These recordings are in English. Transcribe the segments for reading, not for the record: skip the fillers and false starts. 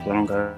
I don't got.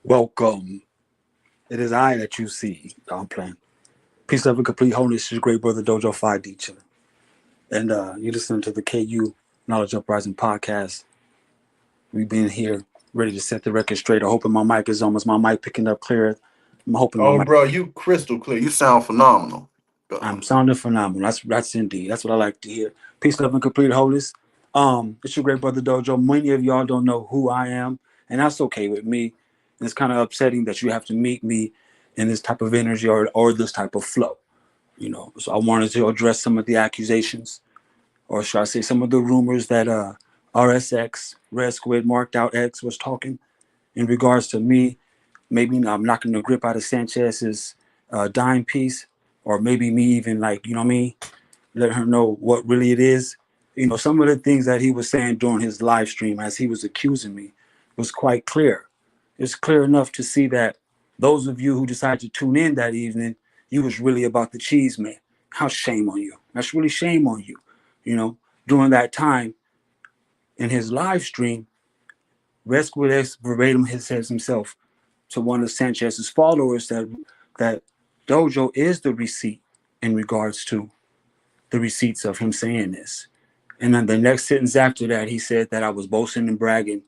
Welcome. It is I that you see. No, I'm playing. Peace, love, and complete wholeness. Your great brother Dojo 5D chilling. And you listen to the KU Knowledge Uprising podcast. We've been here ready to set the record straight. I'm hoping my mic is on. Is my mic picking up clear? I'm hoping my Oh, mic. bro, you crystal clear. You sound phenomenal. I'm sounding phenomenal. That's indeed. That's what I like to hear. Peace, love, and complete wholeness. It's your great brother Dojo. Many of y'all don't know who I am, and that's okay with me. And it's kind of upsetting that you have to meet me in this type of energy or this type of flow. So I wanted to address some of the accusations, or should I say some of the rumors that RSX, Red Squid, Marked Out X was talking in regards to me. Maybe I'm knocking the grip out of Sanchez's dime piece, or maybe me even letting her know what really it is. Some of the things that he was saying during his live stream as he was accusing me was quite clear. It's clear enough to see that those of you who decided to tune in that evening, you was really about the cheese man. How shame on you. That's really shame on you. During that time in his live stream, Red Squid X verbatim says himself to one of Sanchez's followers that Dojo is the receipt in regards to the receipts of him saying this. And then the next sentence after that, he said that I was boasting and bragging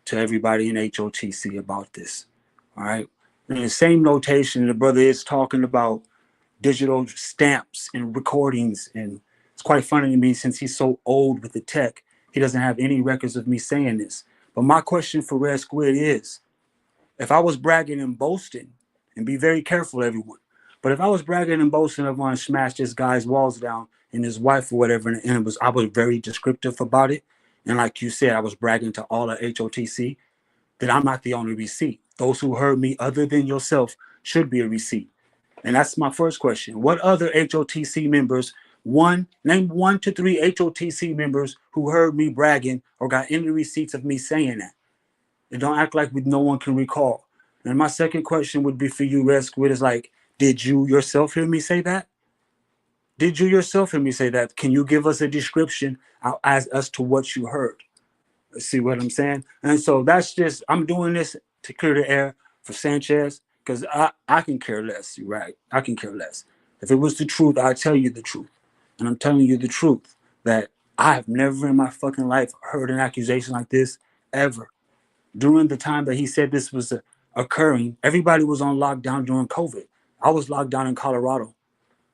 to everybody in HOTC about this. All right. In the same notation, the brother is talking about digital stamps and recordings. And it's quite funny to me since he's so old with the tech, he doesn't have any records of me saying this. But my question for Red Squid is, if I was bragging and boasting, and be very careful, everyone, but if I was bragging and boasting of wanting to smash this guy's walls down and his wife or whatever, and I was very descriptive about it, and like you said, I was bragging to all of HOTC, then I'm not the only receipt. Those who heard me other than yourself should be a receipt. And that's my first question. What other HOTC members, name 1 to 3 HOTC members who heard me bragging or got any receipts of me saying that? And don't act like no one can recall. And my second question would be for you, Red Squid, is like, did you yourself hear me say that? Did you yourself hear me say that? Can you give us a description as to what you heard? See what I'm saying? And so that's just, I'm doing this to clear the air for Sanchez because I can care less, right? I can care less. If it was the truth, I'd tell you the truth. And I'm telling you the truth that I have never in my fucking life heard an accusation like this ever. During the time that he said this was occurring, everybody was on lockdown during COVID. I was locked down in Colorado,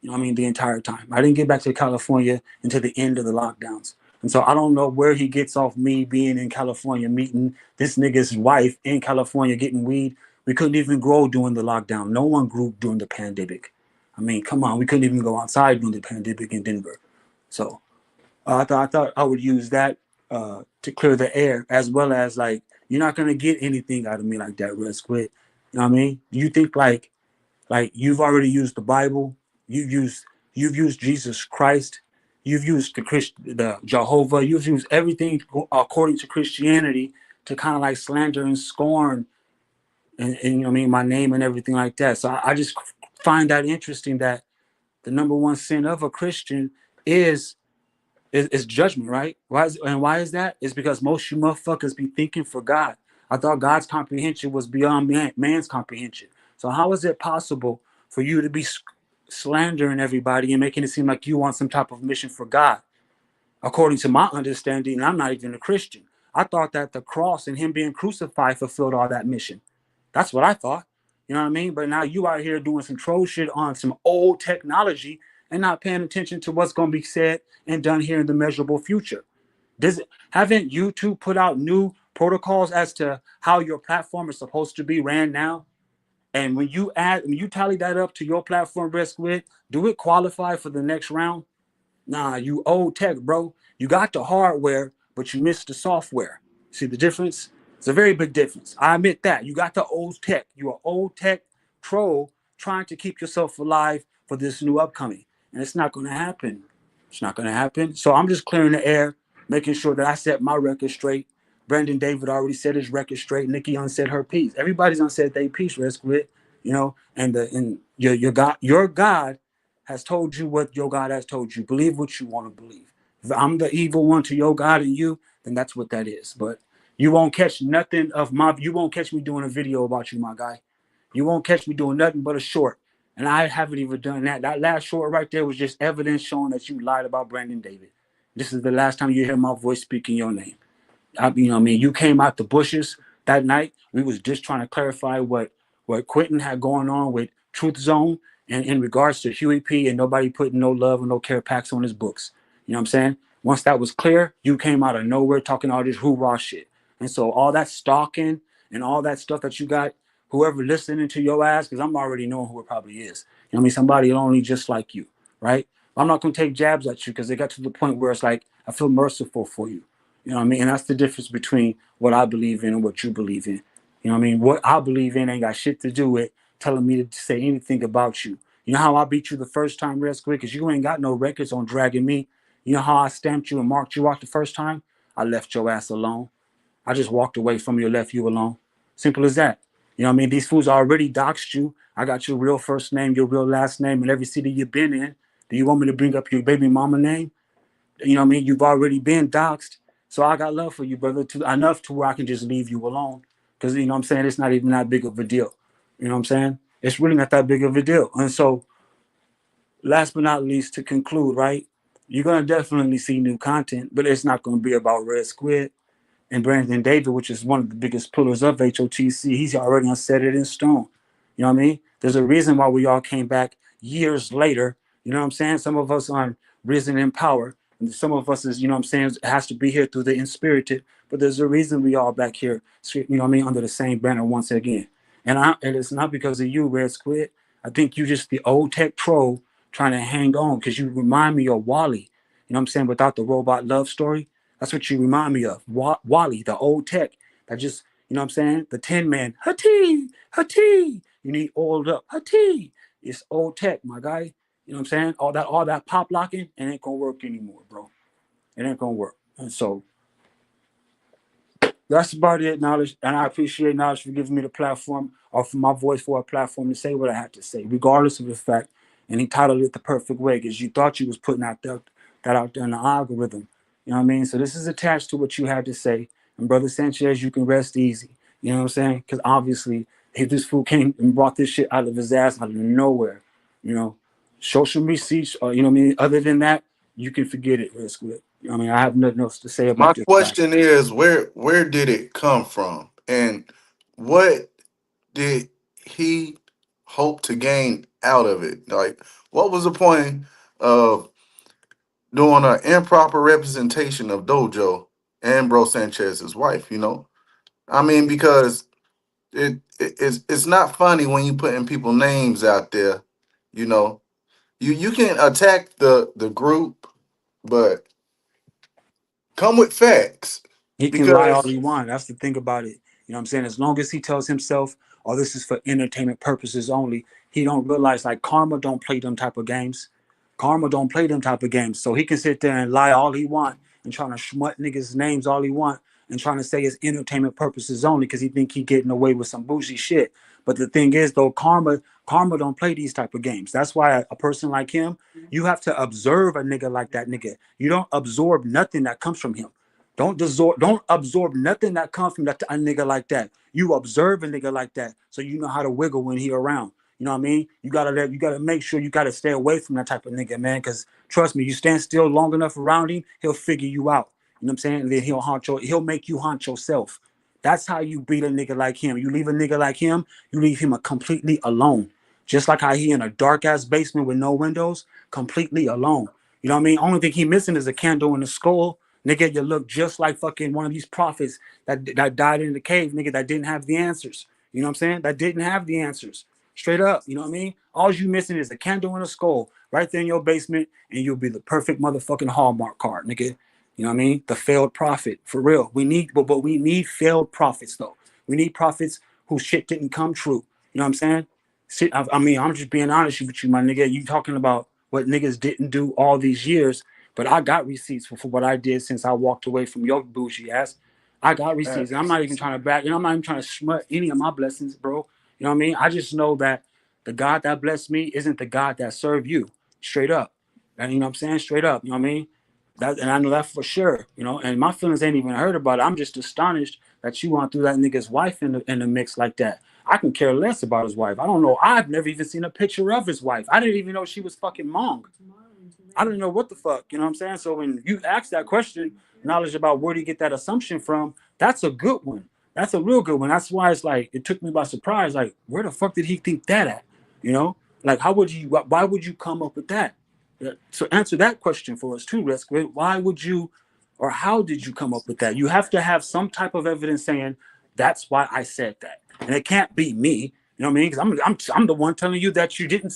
you know what I mean, the entire time. I didn't get back to California until the end of the lockdowns. And so I don't know where he gets off me being in California, meeting this nigga's wife in California, getting weed. We couldn't even grow during the lockdown. No one grew during the pandemic. I mean, come on, we couldn't even go outside during the pandemic in Denver. So I thought I would use that to clear the air, as well as like you're not gonna get anything out of me like that, Red Squid. You know what I mean? You think like you've already used the Bible, you've used you've used Jesus Christ, you've used the Jehovah, you've used everything according to Christianity to kind of like slander and scorn and you know what I mean my name and everything like that. So I just find that interesting that the number one sin of a Christian is is judgment, right? Why is that? It's because most you motherfuckers be thinking for God. I thought God's comprehension was beyond man's comprehension. So how is it possible for you to be slandering everybody and making it seem like you want some type of mission for God? According to my understanding, and I'm not even a Christian, I thought that the cross and him being crucified fulfilled all that mission. That's what I thought. You know what I mean? But now you out here doing some troll shit on some old technology and not paying attention to what's going to be said and done here in the measurable future. Haven't YouTube put out new protocols as to how your platform is supposed to be ran now? And when you tally that up to your platform risk with, do it qualify for the next round? Nah, you old tech, bro. You got the hardware, but you missed the software. See the difference? It's a very big difference. I admit that. You got the old tech. You're an old tech troll trying to keep yourself alive for this new upcoming. And it's not going to happen. It's not going to happen. So I'm just clearing the air, making sure that I set my record straight. Brandon David already set his record straight. Nikki unsaid her piece. Everybody's unsaid their piece, Red Squid. You know, and your God has told you what your God has told you. Believe what you want to believe. If I'm the evil one to your God and you, then that's what that is. But you won't catch nothing of my. You won't catch me doing a video about you, my guy. You won't catch me doing nothing but a short. And I haven't even done that. That last short right there was just evidence showing that you lied about Brandon David. This is the last time you hear my voice speaking your name. You know what I mean? You came out the bushes that night. We was just trying to clarify what Quentin had going on with Truth Zone and in regards to Huey P and nobody putting no love and no care packs on his books. You know what I'm saying? Once that was clear, you came out of nowhere talking all this hoorah shit. And so all that stalking and all that stuff that you got, whoever listening to your ass, because I'm already knowing who it probably is. You know what I mean? Somebody only just like you, right? I'm not gonna take jabs at you because it got to the point where it's like I feel merciful for you. You know what I mean? And that's the difference between what I believe in and what you believe in. You know what I mean? What I believe in ain't got shit to do with telling me to say anything about you. You know how I beat you the first time, Red Squid? Because you ain't got no records on dragging me. You know how I stamped you and marked you out the first time? I left your ass alone. I just walked away from you, left you alone. Simple as that. You know what I mean? These fools already doxed you. I got your real first name, your real last name, and every city you've been in. Do you want me to bring up your baby mama name? You know what I mean? You've already been doxxed. So I got love for you, brother, enough to where I can just leave you alone. Because, you know what I'm saying? It's not even that big of a deal. You know what I'm saying? It's really not that big of a deal. And so, last but not least, to conclude, right? You're going to definitely see new content, but it's not going to be about Red Squid and Brandon David, which is one of the biggest pillars of HOTC. He's already set it in stone. You know what I mean? There's a reason why we all came back years later. You know what I'm saying? Some of us are risen in power. And some of us is, you know what I'm saying, has to be here through the inspirited. But there's a reason we all back here, you know what I mean, under the same banner once again. And it's not because of you, Red Squid. I think you just the old tech troll trying to hang on because you remind me of Wally. You know what I'm saying? Without the robot love story. That's what you remind me of. Wally, the old tech that just, you know what I'm saying? The Tin Man, Hati, Hati. You need oiled up, Hati. It's old tech, my guy. You know what I'm saying? All that pop locking, it ain't gonna work anymore, bro. It ain't gonna work. And so that's about it, Knowledge. And I appreciate Knowledge for giving me the platform or for my voice for a platform to say what I had to say, regardless of the fact. And he titled it the perfect way because you thought you was putting that out there in the algorithm. You know what I mean? So this is attached to what you had to say. And Brother Sanchez, you can rest easy. You know what I'm saying? Because obviously, if this fool came and brought this shit out of his ass out of nowhere, you know, Show some receipts, or you know what I mean. Other than that, you can forget it, Red Squid. You know what I mean, I have nothing else to say My about this guy. question is, where did it come from, and what did he hope to gain out of it? Like, what was the point of doing an improper representation of Dojo and Bro Sanchez's wife? I mean, because it's not funny when you putting people names out there. You know, you can attack the group, but come with facts He can lie all because he wants. That's the thing about it. You know what I'm saying? As long as he tells himself, "Oh, this is for entertainment purposes only," he don't realize like Karma don't play them type of games. Karma don't play them type of games. So he can sit there and lie all he want and trying to schmut niggas' names all he want and trying to say it's entertainment purposes only because he think he getting away with some bougie shit. But the thing is though, Karma don't play these type of games. That's why a person like him, you have to observe a nigga like that nigga. You don't absorb nothing that comes from him. Don't absorb nothing that comes from that a nigga like that. You observe a nigga like that, so you know how to wiggle when he around. You know what I mean? You gotta make sure you gotta stay away from that type of nigga, man. Cause trust me, you stand still long enough around him, he'll figure you out. You know what I'm saying? And then he'll make you haunt yourself. That's how you beat a nigga like him. You leave a nigga like him, you leave him completely alone. Just like how he in a dark ass basement with no windows, completely alone. You know what I mean? Only thing he missing is a candle in the skull. Nigga, you look just like fucking one of these prophets that died in the cave, nigga, that didn't have the answers. You know what I'm saying? That didn't have the answers. Straight up, you know what I mean? All you missing is a candle and a skull right there in your basement, and you'll be the perfect motherfucking Hallmark card, nigga. You know what I mean? The failed prophet, for real. But we need failed prophets though. We need prophets whose shit didn't come true. You know what I'm saying? I mean, I'm just being honest with you, my nigga. You talking about what niggas didn't do all these years, but I got receipts for what I did since I walked away from your bougie ass. I got receipts. And I'm not even trying to back, I'm not even trying to smut any of my blessings, bro. You know what I mean? I just know that the God that blessed me isn't the God that served you. Straight up. And you know what I'm saying? Straight up. You know what I mean? And I know that for sure, and my feelings ain't even hurt about it. I'm just astonished that you want through that nigga's wife in the mix like that. I can care less about his wife. I don't know. I've never even seen a picture of his wife. I didn't even know she was fucking Hmong. I didn't know what the fuck, you know what I'm saying? So when you ask that question, knowledge about where do you get that assumption from, that's a good one. That's a real good one. That's why it's like it took me by surprise. Like, where the fuck did he think that at? You know? Like why would you come up with that? So answer that question for us too, Risk. Why would you or how did you come up with that? You have to have some type of evidence saying that's why I said that. And it can't be me. You know what I mean? Because I'm the one telling you that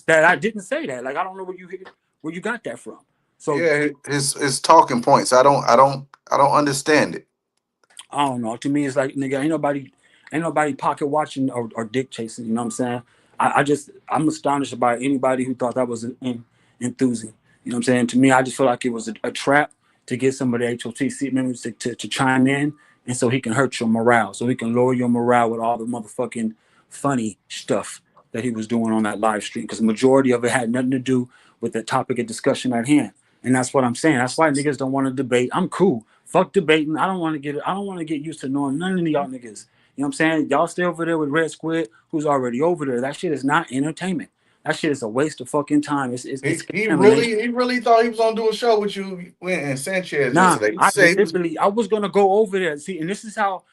I didn't say that. Like I don't know where you got that from. So yeah, his talking points. I don't understand it. I don't know. To me, it's like nigga, ain't nobody pocket watching or dick chasing. You know what I'm saying? I'm astonished about anybody who thought that was enthusing. You know what I'm saying? To me, I just feel like it was a trap to get some of the HOTC members to chime in, and so he can hurt your morale, so he can lower your morale with all the motherfucking funny stuff that he was doing on that live stream. Because the majority of it had nothing to do with the topic of discussion at hand. And that's what I'm saying. That's why niggas don't want to debate. I'm cool. Fuck debating. I don't want to get used to knowing none of y'all niggas. You know what I'm saying? Y'all stay over there with Red Squid, who's already over there. That shit is not entertainment. That shit is a waste of fucking time. It's He contamination. really he really thought he was gonna do a show with you and Sanchez Nah, yesterday. He I said he was. I was gonna go over there. See, and this is how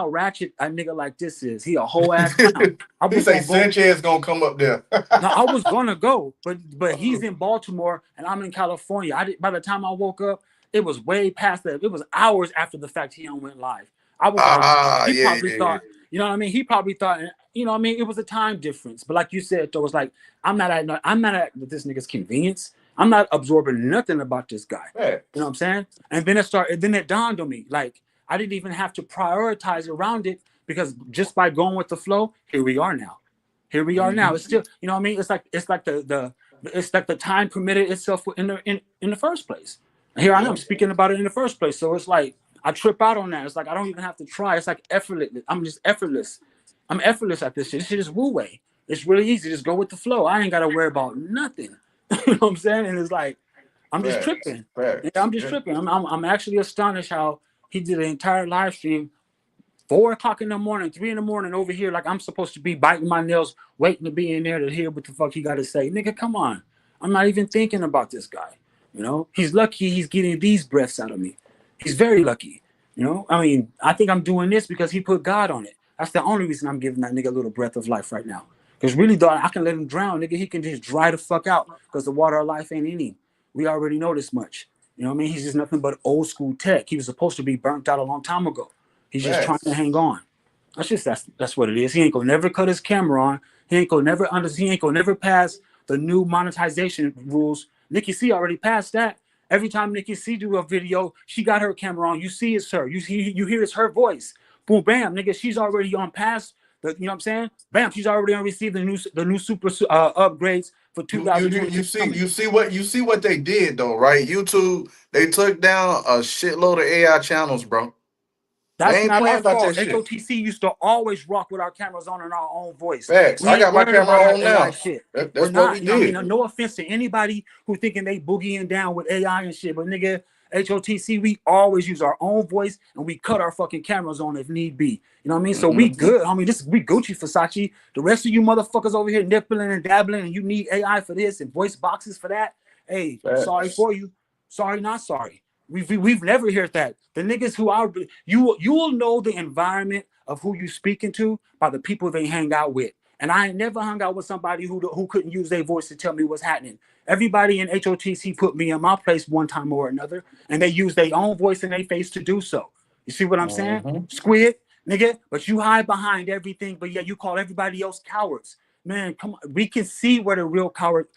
ratchet a nigga like this is. He a whole ass clown. I He was say gonna go. Sanchez gonna come up there. No, I was gonna go, but he's in Baltimore and I'm in California. By the time I woke up, it was way past that. It was hours after the fact he went live. I was like, he Yeah, probably yeah, thought, you know what I mean? He probably thought, you know what I mean? It was a time difference. But like you said, though, it's like I'm not at this nigga's convenience. I'm not absorbing nothing about this guy. yeah. You know what I'm saying? And then it dawned on me, like I didn't even have to prioritize around it because just by going with the flow, here we are now. Here we are now. Mhm. It's still, you know what I mean? It's like the time permitted itself in the first place. And here I am Yeah. speaking about it in the first place. So it's like I trip out on that. It's like I don't even have to try. It's like effortless. I'm just effortless. I'm effortless at this shit. This shit is woo way. It's really easy. Just go with the flow. I ain't gotta worry about nothing. You know what I'm saying? And it's like I'm just Facts. tripping. Yeah, Facts. I'm just Yeah. tripping. I'm actually astonished how he did an entire live stream 4 o'clock in the morning, 3 in the morning over here, like I'm supposed to be biting my nails, waiting to be in there to hear what the fuck he got to say. Nigga, come on. I'm not even thinking about this guy. You know, he's lucky he's getting these breaths out of me. He's very lucky. You know, I mean, I think I'm doing this because he put God on it. That's the only reason I'm giving that nigga a little breath of life right now. Because really, though, I can let him drown, nigga. He can just dry the fuck out because the water of life ain't in him. We already know this much. You know what I mean? He's just nothing but old school tech. He was supposed to be burnt out a long time ago. He's just trying to Facts. hang on. That's what it is. He ain't gonna never cut his camera on. He ain't gonna never pass the new monetization rules. Nikki C already passed that. Every time Nikki C do a video, she got her camera on. You see it's her. You hear it's her voice. Boom, bam, nigga. She's already on past. You know what I'm saying? Bam, she's already on receive the new super upgrades for You 2026 see coming. you see what they did though, right? YouTube, they took down a shitload of AI channels, bro. They That's ain't not playing our about fault. that shit. HOTC used to always rock with our cameras on and our own voice. Facts. We I ain't got my worried about camera no on AI now. shit. We're That's what we not, you know what I mean? did. No offense to anybody who thinking they boogieing down with AI and shit, but nigga, HOTC, we always use our own voice and we cut our fucking cameras on if need be. You know what I mean? So we Hmm. good, homie. We Gucci Versace. The rest of you motherfuckers over here nippling and dabbling and you need AI for this and voice boxes for that. Hey, sorry Facts. for you. Sorry, not sorry. We've never heard that. The niggas who are you will know the environment of who you speaking to by the people they hang out with. And I ain't never hung out with somebody who couldn't use their voice to tell me what's happening. Everybody in HOTC put me in my place one time or another, and they use their own voice and their face to do so. You see what I'm saying? Hmm. Squid, nigga, but you hide behind everything, but yeah, you call everybody else cowards. Man, come on. We can see where the real coward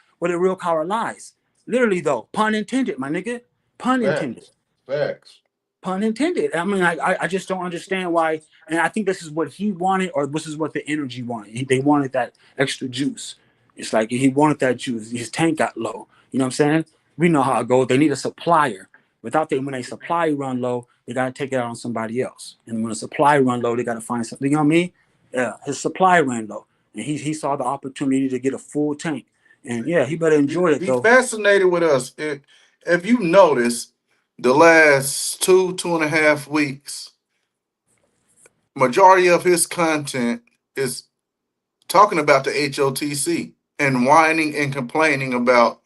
lies. Literally though, pun intended, my nigga. Pun intended. Facts. Facts. Pun intended. I mean, I just don't understand why. And I think this is what he wanted, or this is what the energy wanted. They wanted that extra juice. It's like he wanted that juice. His tank got low. You know what I'm saying? We know how it goes. They need a supplier. Without them, when a supply run low, they gotta take it out on somebody else. And when a supply run low, they gotta find something. You know what I mean? Yeah, his supply ran low, and he saw the opportunity to get a full tank. And yeah, he better enjoy it Be though. fascinated with us. If you notice, the last 2.5 weeks, majority of his content is talking about the HOTC and whining and complaining about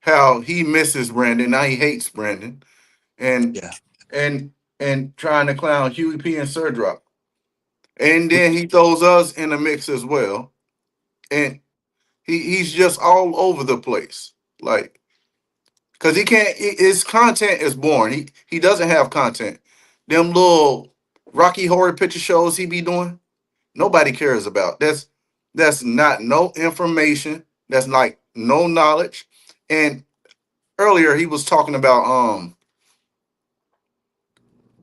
how he misses Brandon. Now he hates Brandon and Yeah. and and trying to clown Huey P and Sir Drop. And then he throws us in the mix as well. And he's just all over the place. Like, because he can't his content is boring. He doesn't have content. Them little Rocky Horror Picture Shows he be doing, nobody cares about. That's not no information. That's like no knowledge. And earlier he was talking about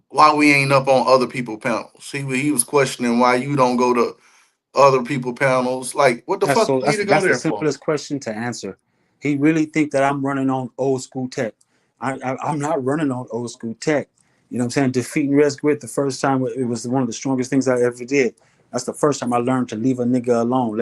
why we ain't up on other people panels. He was questioning why you don't go to other people panels. Like, what the That's fuck so you need that's to go that's the there for? simplest question to answer. He really think that I'm running on old school tech. I'm not running on old school tech. You know what I'm saying? Defeating Red Squid the first time, it was one of the strongest things I ever did. That's the first time I learned to leave a nigga alone.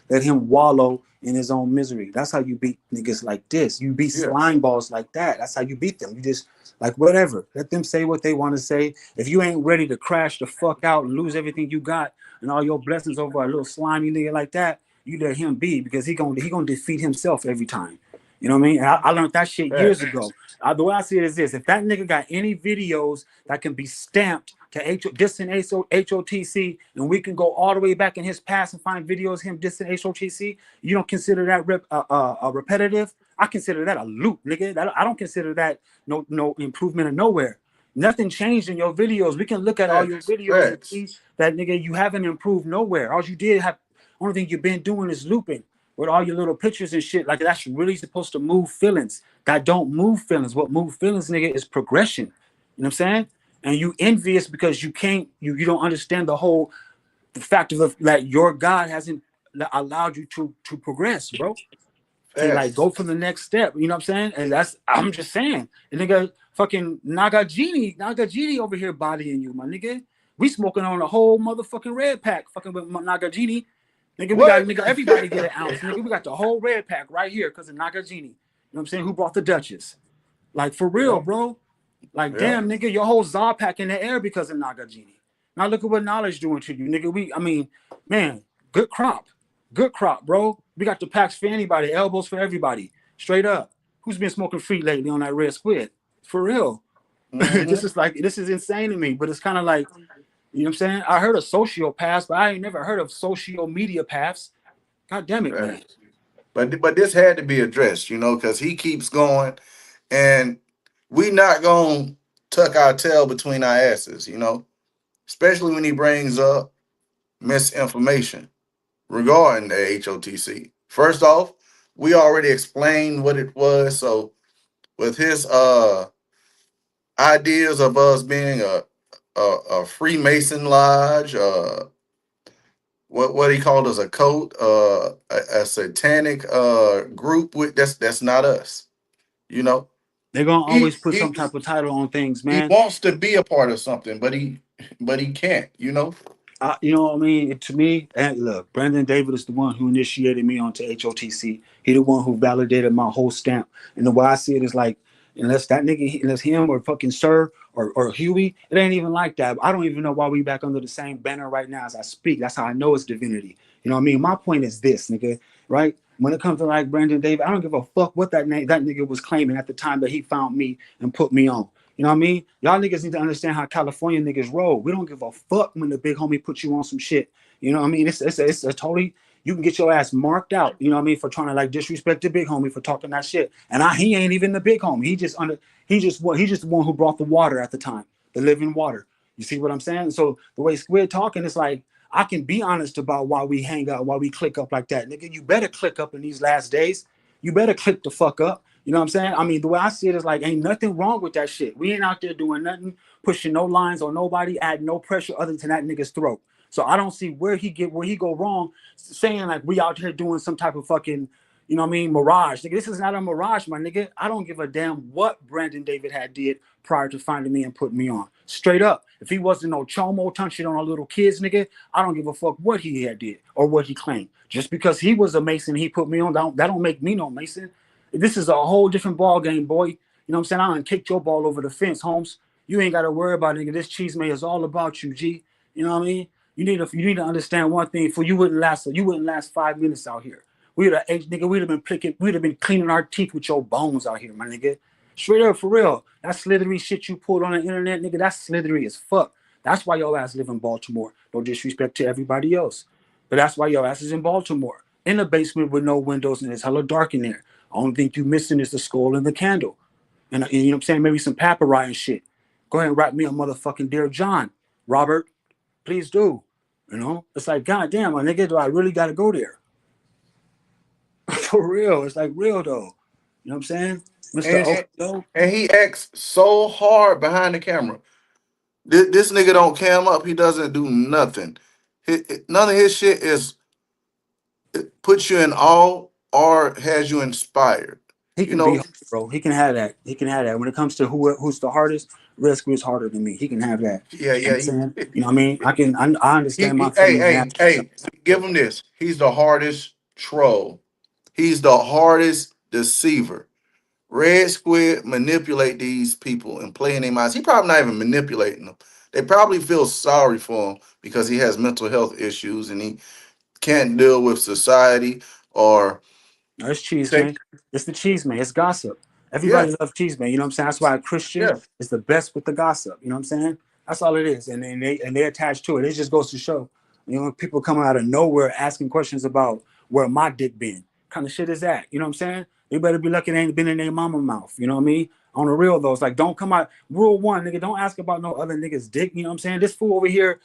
Let him wallow in his own misery. That's how you beat niggas like this. You beat Yeah, slime balls like that. That's how you beat them. You just like whatever. Let them say what they want to say. If you ain't ready to crash the fuck out and lose everything you got and all your blessings over a little slimy nigga like that, you let him be because he gonna defeat himself every time. You know what I mean? I learned that shit years facts, ago. The way I see it is this: if that nigga got any videos that can be stamped to distant HOTC, and we can go all the way back in his past and find videos of him distant HOTC, you don't consider that repetitive? I consider that a loop, nigga. I don't consider that no improvement of nowhere. Nothing changed in your videos. We can look at all your facts, videos and facts, see that nigga you haven't improved nowhere. All you did have, only thing you've been doing is looping with all your little pictures and shit. Like that's really supposed to move feelings. That don't move feelings. What move feelings, nigga, is progression. You know what I'm saying? And you envious because you can't, you don't understand the fact of that your God hasn't allowed you to progress, bro. To like facts. go for the next step. You know what I'm saying? And that's I'm just saying. And nigga fucking Nagajini over here bodying you, my nigga. We smoking on a whole motherfucking red pack, fucking with Nagajini. Nigga, we got What? nigga, everybody get an ounce. Nigga, we got the whole red pack right here because of Nagajini. You know what I'm saying? Who brought the Duchess? Like for real, Yeah, bro. Like yeah. damn, nigga, your whole Zar pack in the air because of Nagajini. Now look at what knowledge doing to you, nigga. I mean, man, good crop. Good crop, bro. We got the packs for anybody, elbows for everybody. Straight up. Who's been smoking free lately on that red squid? For real. Mm-hmm. This is insane to me, but it's kind of like, you know what I'm saying? I heard of sociopaths, but I ain't never heard of social media paths. God damn it, man. Right. But this had to be addressed, because he keeps going, and we not gonna tuck our tail between our asses, especially when he brings up misinformation regarding the HOTC. First off, we already explained what it was. So with his ideas of us being a Freemason lodge, what he called us a cult, a satanic group, with that's not us. You know, They're gonna he always put some he type of title on things, he man. wants to be a part of something, but he can't. You know what I mean? To me, and look, Brandon David is the one who initiated me onto HOTC. He the one who validated my whole stamp. And the way I see it is like, unless that nigga, unless him or fucking Sir or Huey, it ain't even like that. I don't even know why we back under the same banner right now as I speak. That's how I know it's divinity. You know what I mean? My point is this, nigga, right? When it comes to like Brandon David, I don't give a fuck what that nigga was claiming at the time that he found me and put me on. You know what I mean? Y'all niggas need to understand how California niggas roll. We don't give a fuck when the big homie puts you on some shit. You know what I mean? It's a totally, you can get your ass marked out. You know what I mean? For trying to like disrespect the big homie for talking that shit. And he ain't even the big homie. He just the one who brought the water at the time, the living water. You see what I'm saying? So the way Squid talking, it's like I can be honest about why we hang out, why we click up like that, nigga. You better click up in these last days. You better click the fuck up. You know what I'm saying? I mean, the way I see it is like, ain't nothing wrong with that shit. We ain't out there doing nothing, pushing no lines on nobody, adding no pressure other than that nigga's throat. So I don't see where he go wrong, saying like we out here doing some type of fucking, you know what I mean, mirage. Nigga, this is not a mirage, my nigga. I don't give a damn what Brandon David had did prior to finding me and putting me on. Straight up. If he wasn't no chomo touching on our little kids, nigga, I don't give a fuck what he had did or what he claimed. Just because he was a Mason, he put me on, that don't make me no Mason. This is a whole different ball game, boy. You know what I'm saying? I done kicked your ball over the fence, Holmes. You ain't got to worry about it, nigga. This cheese man is all about you, G. You know what I mean? You need to understand one thing. For you wouldn't last 5 minutes out here. We'd have nigga. We'd have been cleaning our teeth with your bones out here, my nigga. Straight up, for real. That slithery shit you pulled on the internet, nigga. That's slithery as fuck. That's why your ass live in Baltimore. No disrespect to everybody else, but that's why your ass is in Baltimore, in a basement with no windows and it's hella dark in there. Only thing you missing is the skull and the candle. And you know what I'm saying? Maybe some paparazzi and shit. Go ahead and write me a motherfucking Dear John. Robert, please do. You know? It's like, God damn, my nigga, do I really gotta go there? For real. It's like real though. You know what I'm saying? Mr. And and, Odo. and he acts so hard behind the camera. This nigga don't cam up. He doesn't do nothing. None of his shit is puts you in awe or has you inspired. He You can be know, hard, bro. He can have that. He can have that. When it comes to who's the hardest, Rescue is harder than me. He can have that. yeah, You know what yeah. I'm saying? You know what I mean? I understand my Hey, feelings and hey, actions. hey. Give him this. He's the hardest troll. He's the hardest deceiver. Red Squid manipulate these people and play in their minds. He probably not even manipulating them. They probably feel sorry for him because he has mental health issues and he can't deal with society or No, it's cheese, take. man. It's the cheese, man. It's gossip. Yeah, Everybody loves cheese, man. You know what I'm saying? That's why a Christian yeah. is the best with the gossip. You know what I'm saying? That's all it is. And they attach to it. It just goes to show, people coming out of nowhere asking questions about where my dick been. Kind of shit is that? You know what I'm saying? You better be lucky it ain't been in their mama mouth. You know what I mean? On the real though, it's like don't come out. Rule one, nigga, don't ask about no other nigga's dick. You know what I'm saying? This fool over here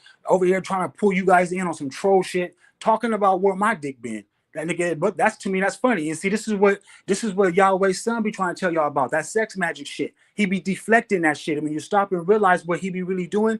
trying to pull you guys in on some troll shit, talking about where my dick been. That nigga, but that's to me, that's funny. And see, this is what Yahweh's son be trying to tell y'all about. That sex magic shit. He be deflecting that shit. And when you stop and realize what he be really doing,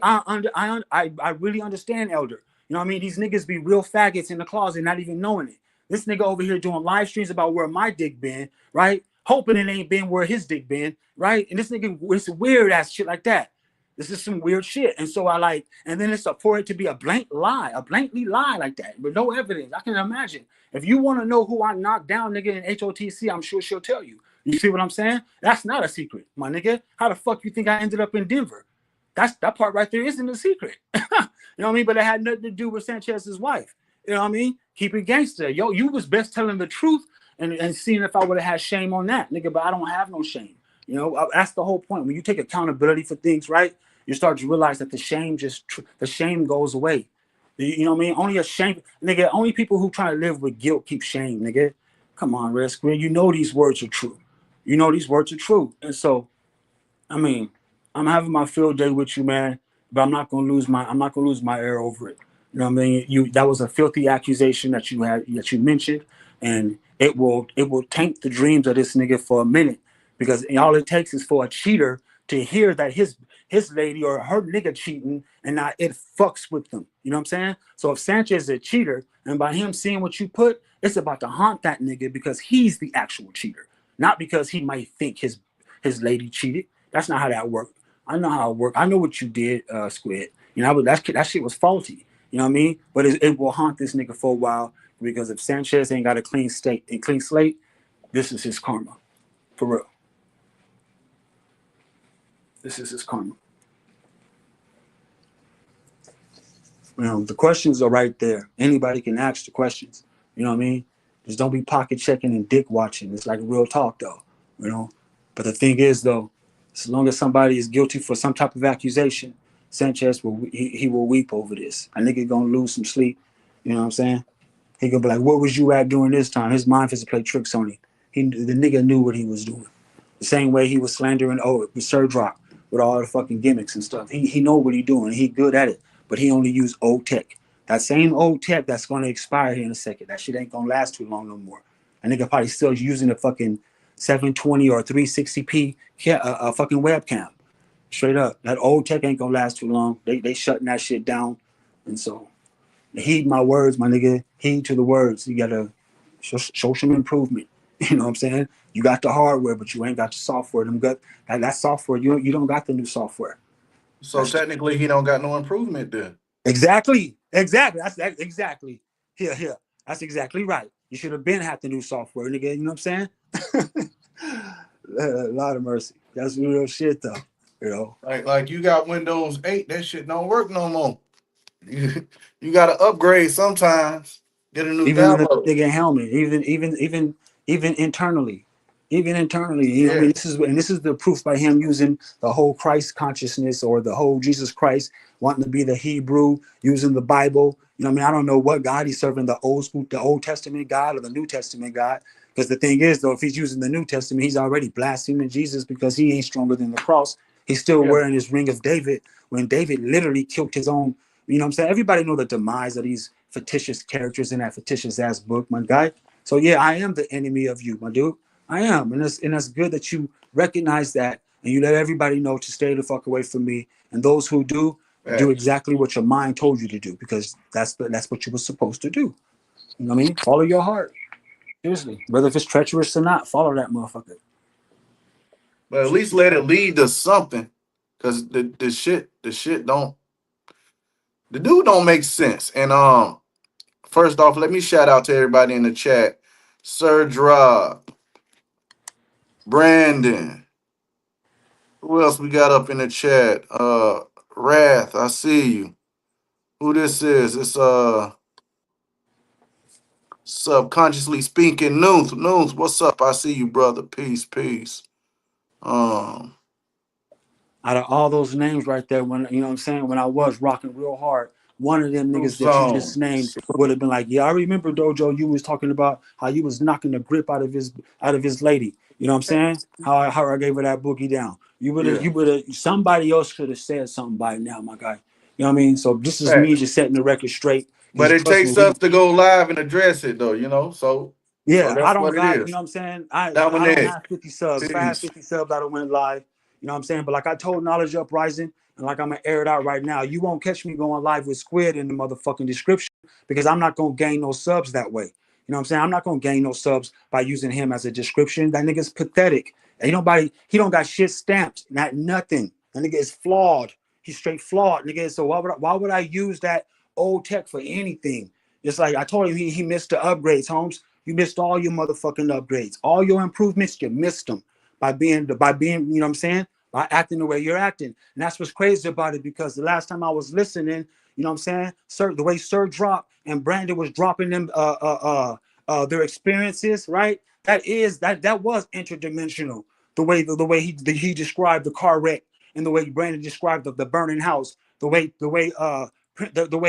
I really understand, Elder. You know what I mean? These niggas be real faggots in the closet, not even knowing it. This nigga over here doing live streams about where my dick been, right? Hoping it ain't been where his dick been, right? And this nigga, it's weird ass shit like that. This is some weird shit. And so I like, and then it's for it to be a blank lie, a blankly lie like that, with no evidence. I can imagine. If you want to know who I knocked down, nigga, in HOTC, I'm sure she'll tell you. You see what I'm saying? That's not a secret, my nigga. How the fuck you think I ended up in Denver? That part right there isn't a secret. You know what I mean? But it had nothing to do with Sanchez's wife. You know what I mean? Keep it gangster. Yo, you was best telling the truth and seeing if I would have had shame on that, nigga. But I don't have no shame. You know, that's the whole point. When you take accountability for things, right? You start to realize that the shame the shame goes away. You know what I mean? Only a shame, nigga. Only people who try to live with guilt keep shame, nigga. Come on, Red Squid. You know these words are true. You know these words are true, and so I mean, I'm having my field day with you, man. But I'm not gonna lose my air over it. You know what I mean? That was a filthy accusation that you mentioned, and it will tank the dreams of this nigga for a minute because all it takes is for a cheater to hear that his lady or her nigga cheating, and now it fucks with them. You know what I'm saying? So if Sanchez is a cheater, and by him seeing what you put, it's about to haunt that nigga because he's the actual cheater, not because he might think his lady cheated. That's not how that worked. I know how it worked. I know what you did, Squid. You know, that shit was faulty. You know what I mean? But it will haunt this nigga for a while because if Sanchez ain't got a clean slate, this is his karma, for real. This is his karma. You know, the questions are right there. Anybody can ask the questions. You know what I mean? Just don't be pocket checking and dick watching. It's like real talk, though. You know. But the thing is, though, as long as somebody is guilty for some type of accusation, Sanchez he will weep over this. A nigga gonna lose some sleep. You know what I'm saying? He gonna be like, "What was you at during this time?" His mind is to play tricks on him. The nigga knew what he was doing. The same way he was slandering with Surge Rock with all the fucking gimmicks and stuff. He know what he doing. He good at it, but he only use old tech. That same old tech that's gonna expire here in a second. That shit ain't gonna last too long no more. A nigga probably still using a fucking 720 or 360p a fucking webcam. Straight up, that old tech ain't gonna last too long. They shutting that shit down, and so heed my words, my nigga. Heed to the words. You gotta show some improvement. You know what I'm saying? You got the hardware, but you ain't got the software. That software. You don't got the new software. So That's technically, he don't got no improvement then. exactly. That's exactly here. That's exactly right. You should have been had the new software, nigga. You know what I'm saying? A lot of mercy. That's real shit, though. You know. Like you got Windows 8, that shit don't work no more. You got to upgrade sometimes. Get a new Even in the download. nigga helmet, even internally, even internally. You know, I Yeah. mean, this is the proof by him using the whole Christ consciousness or the whole Jesus Christ wanting to be the Hebrew, using the Bible. You know, what I mean, I don't know what God he's serving, the old school, the Old Testament God or the New Testament God. Because the thing is, though, if he's using the New Testament, he's already blaspheming Jesus because he ain't stronger than the cross. He's still Yeah. wearing his ring of David when David literally killed his own. You know what I'm saying? Everybody know the demise of these fictitious characters in that fictitious ass book, my guy. So yeah, I am the enemy of you, my dude. I am, and that's good that you recognize that and you let everybody know to stay the fuck away from me. And those who do Facts. exactly what your mind told you to do because that's what you were supposed to do. You know what I mean? Follow your heart. Seriously, whether if it's treacherous or not, follow that motherfucker. But at least let it lead to something. Cause the shit don't the dude don't make sense. And first off, let me shout out to everybody in the chat. Serge Rob, Brandon. Who else we got up in the chat? Wrath, I see you. Who this is? It's subconsciously speaking. Nuth, what's up? I see you, brother. Peace. Um, Out of all those names right there, when you know what I'm saying, when I was rocking real hard, one of them True niggas that you just Song. named would have been like, yeah, I remember Dojo. You was talking about how you was knocking the grip out of his lady. You know what I'm saying? How I gave her that boogie down. Yeah. You would have somebody else could have said something by now, my guy. You know what I mean? So this is me Facts. just setting the record straight. But Because it trust me, takes us to go live and address it though, So yeah, I that's don't what it got, you is. know what I'm saying? I don't Dominic, have 50 subs. If I had peace. 50 subs, I'd have went live. You know what I'm saying? But like I told Knowledge Uprising, and like I'm gonna air it out right now, you won't catch me going live with Squid in the motherfucking description because I'm not gonna gain no subs that way. You know what I'm saying? I'm not gonna gain no subs by using him as a description. That nigga's pathetic. Ain't nobody, he don't got shit stamped, not nothing. That nigga is flawed. He's straight flawed, nigga. So why would I use that old tech for anything? It's like I told him he missed the upgrades, Holmes. You missed all your motherfucking upgrades. All your improvements, you missed them by being, you know what I'm saying? by acting the way you're acting. And that's what's crazy about it, because the last time I was listening, you know what I'm saying? Sir, the way Sir dropped and Brandon was dropping them their experiences, right? That was interdimensional. The way he described the car wreck, and the way Brandon described the burning house, the way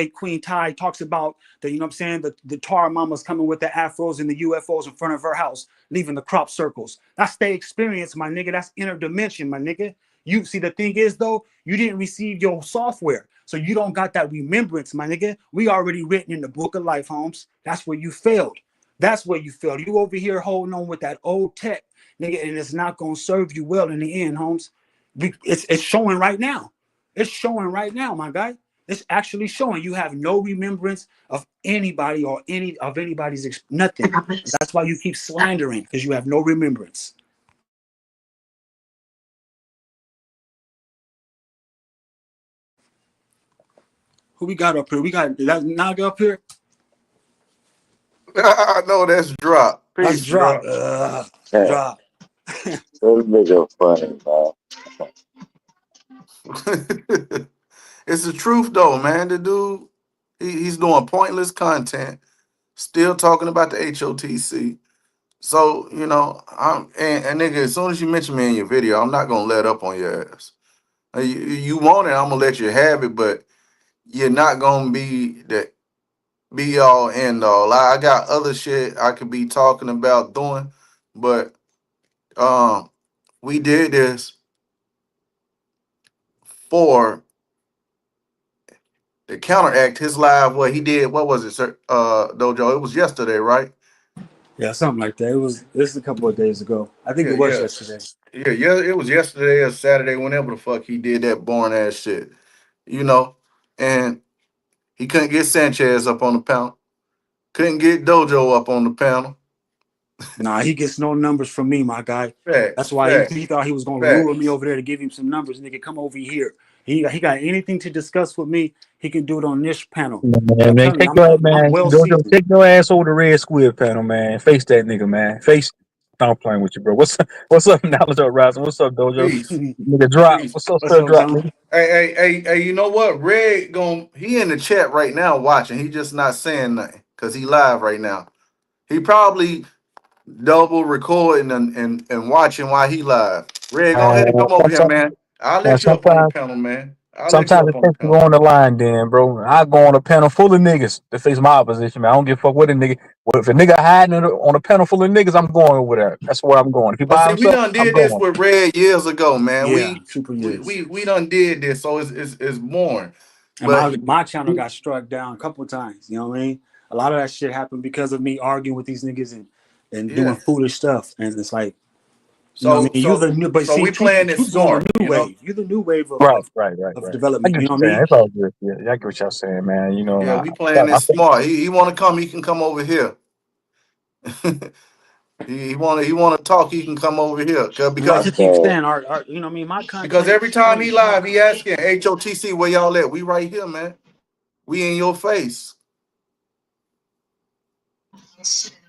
Queen Ty talks about the, you know what I'm saying, the tar mamas coming with the afros and the UFOs in front of her house, leaving the crop circles. That's their experience, my nigga. That's interdimension, my nigga. You see, the thing is though, you didn't receive your software, so you don't got that remembrance, my nigga. We already written in the book of life, Holmes. That's where you failed. That's where you failed. You over here holding on with that old tech, nigga, and it's not gonna serve you well in the end, Holmes. It's showing right now. It's showing right now, my guy. It's actually showing you have no remembrance of anybody or anybody's nothing. That's why you keep slandering, because you have no remembrance. Who we got up here? We got that Naga up here. I know that's drop. That's Peace, drop. drop. Yeah, Drop. those niggas funny, man. It's the truth though, man. The dude, he's doing pointless content, still talking about the HOTC. So, and nigga, as soon as you mention me in your video, I'm not gonna let up on your ass. You want it, I'm gonna let you have it, but you're not gonna be the be all end all. I got other shit I could be talking about doing, but um, we did this for to counteract his live. What he did, what was it, sir? Dojo. It was yesterday, right? Yeah, something like that. This is a couple of days ago. I think Yeah, it was yeah, yesterday. yeah. It was yesterday or Saturday, whenever the fuck he did that boring ass shit, you know. And he couldn't get Sanchez up on the panel, couldn't get Dojo up on the panel. Nah, he gets no numbers from me, my guy. That's Facts, why he facts, thought he was gonna lure me facts. over there to give him some numbers. Nigga, come over here. He got anything to discuss with me, he can do it on this panel. And I'm Man, telling you, take your I'm man, well Dojo, seasoned. take your ass over the Red Squid panel, man. Face that nigga, man. Face. I'm playing with you, bro. What's up? What's up, Knowledge up, Rising? What's up, Dojo? Peace, Nigga, drop. peace. What's up, What's sir? up, Drop, John? nigga. Hey, you know what? Red he in the chat right now watching. He just not saying nothing because he live right now. He probably double recording and watching while he live. Red, go ahead and Uh, come over here, sometimes, man. I'll man, let you up on the sometimes, panel, man. I'll let you sometimes up it on the takes to go panel. on the line, then, bro. I go on a panel full of niggas to face my opposition, man. I don't give a fuck what a nigga. What if a nigga hiding on a panel full of niggas? I'm going over there. That's where I'm going. If he But by see, we himself, done I'm did this going. with Red years ago, man. Yeah, We super we years. we, we done did this, so it's boring. And But my channel got struck down a couple of times. You know what I mean? A lot of that shit happened because of me arguing with these niggas and doing yeah, foolish stuff. And it's like, you know what so I mean? You so the new, but so see, we playing it truth is on the smart, new wave. You're the new wave Right, of, right, right, of right. I development. get You what know what I you're saying. mean? It's all good. Yeah, I get what y'all saying, man. You know, Yeah, we I, playing I this think smart. He want to come, he can come over here. he want to talk, he can come over here. And like he Because keeps uh, saying, you know what I mean? My because content every time he my live, he asking HOTC where y'all at. We right here, man. We in your face.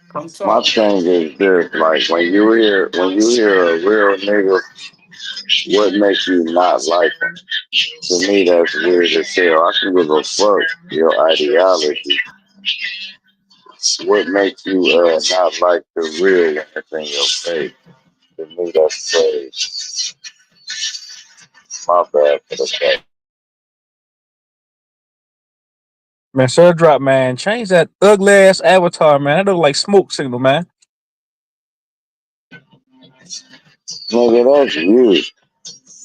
Come my talk. thing is this: like when you hear a real nigga, what makes you not like him? To me, that's weird as hell. I can give a fuck your ideology. What makes you not like the real one that's in your face? To me, that's crazy. My bad for the fact. Man, sir, drop, man. Change that ugly ass avatar, man. That look like smoke signal, man. Nigga, that's you.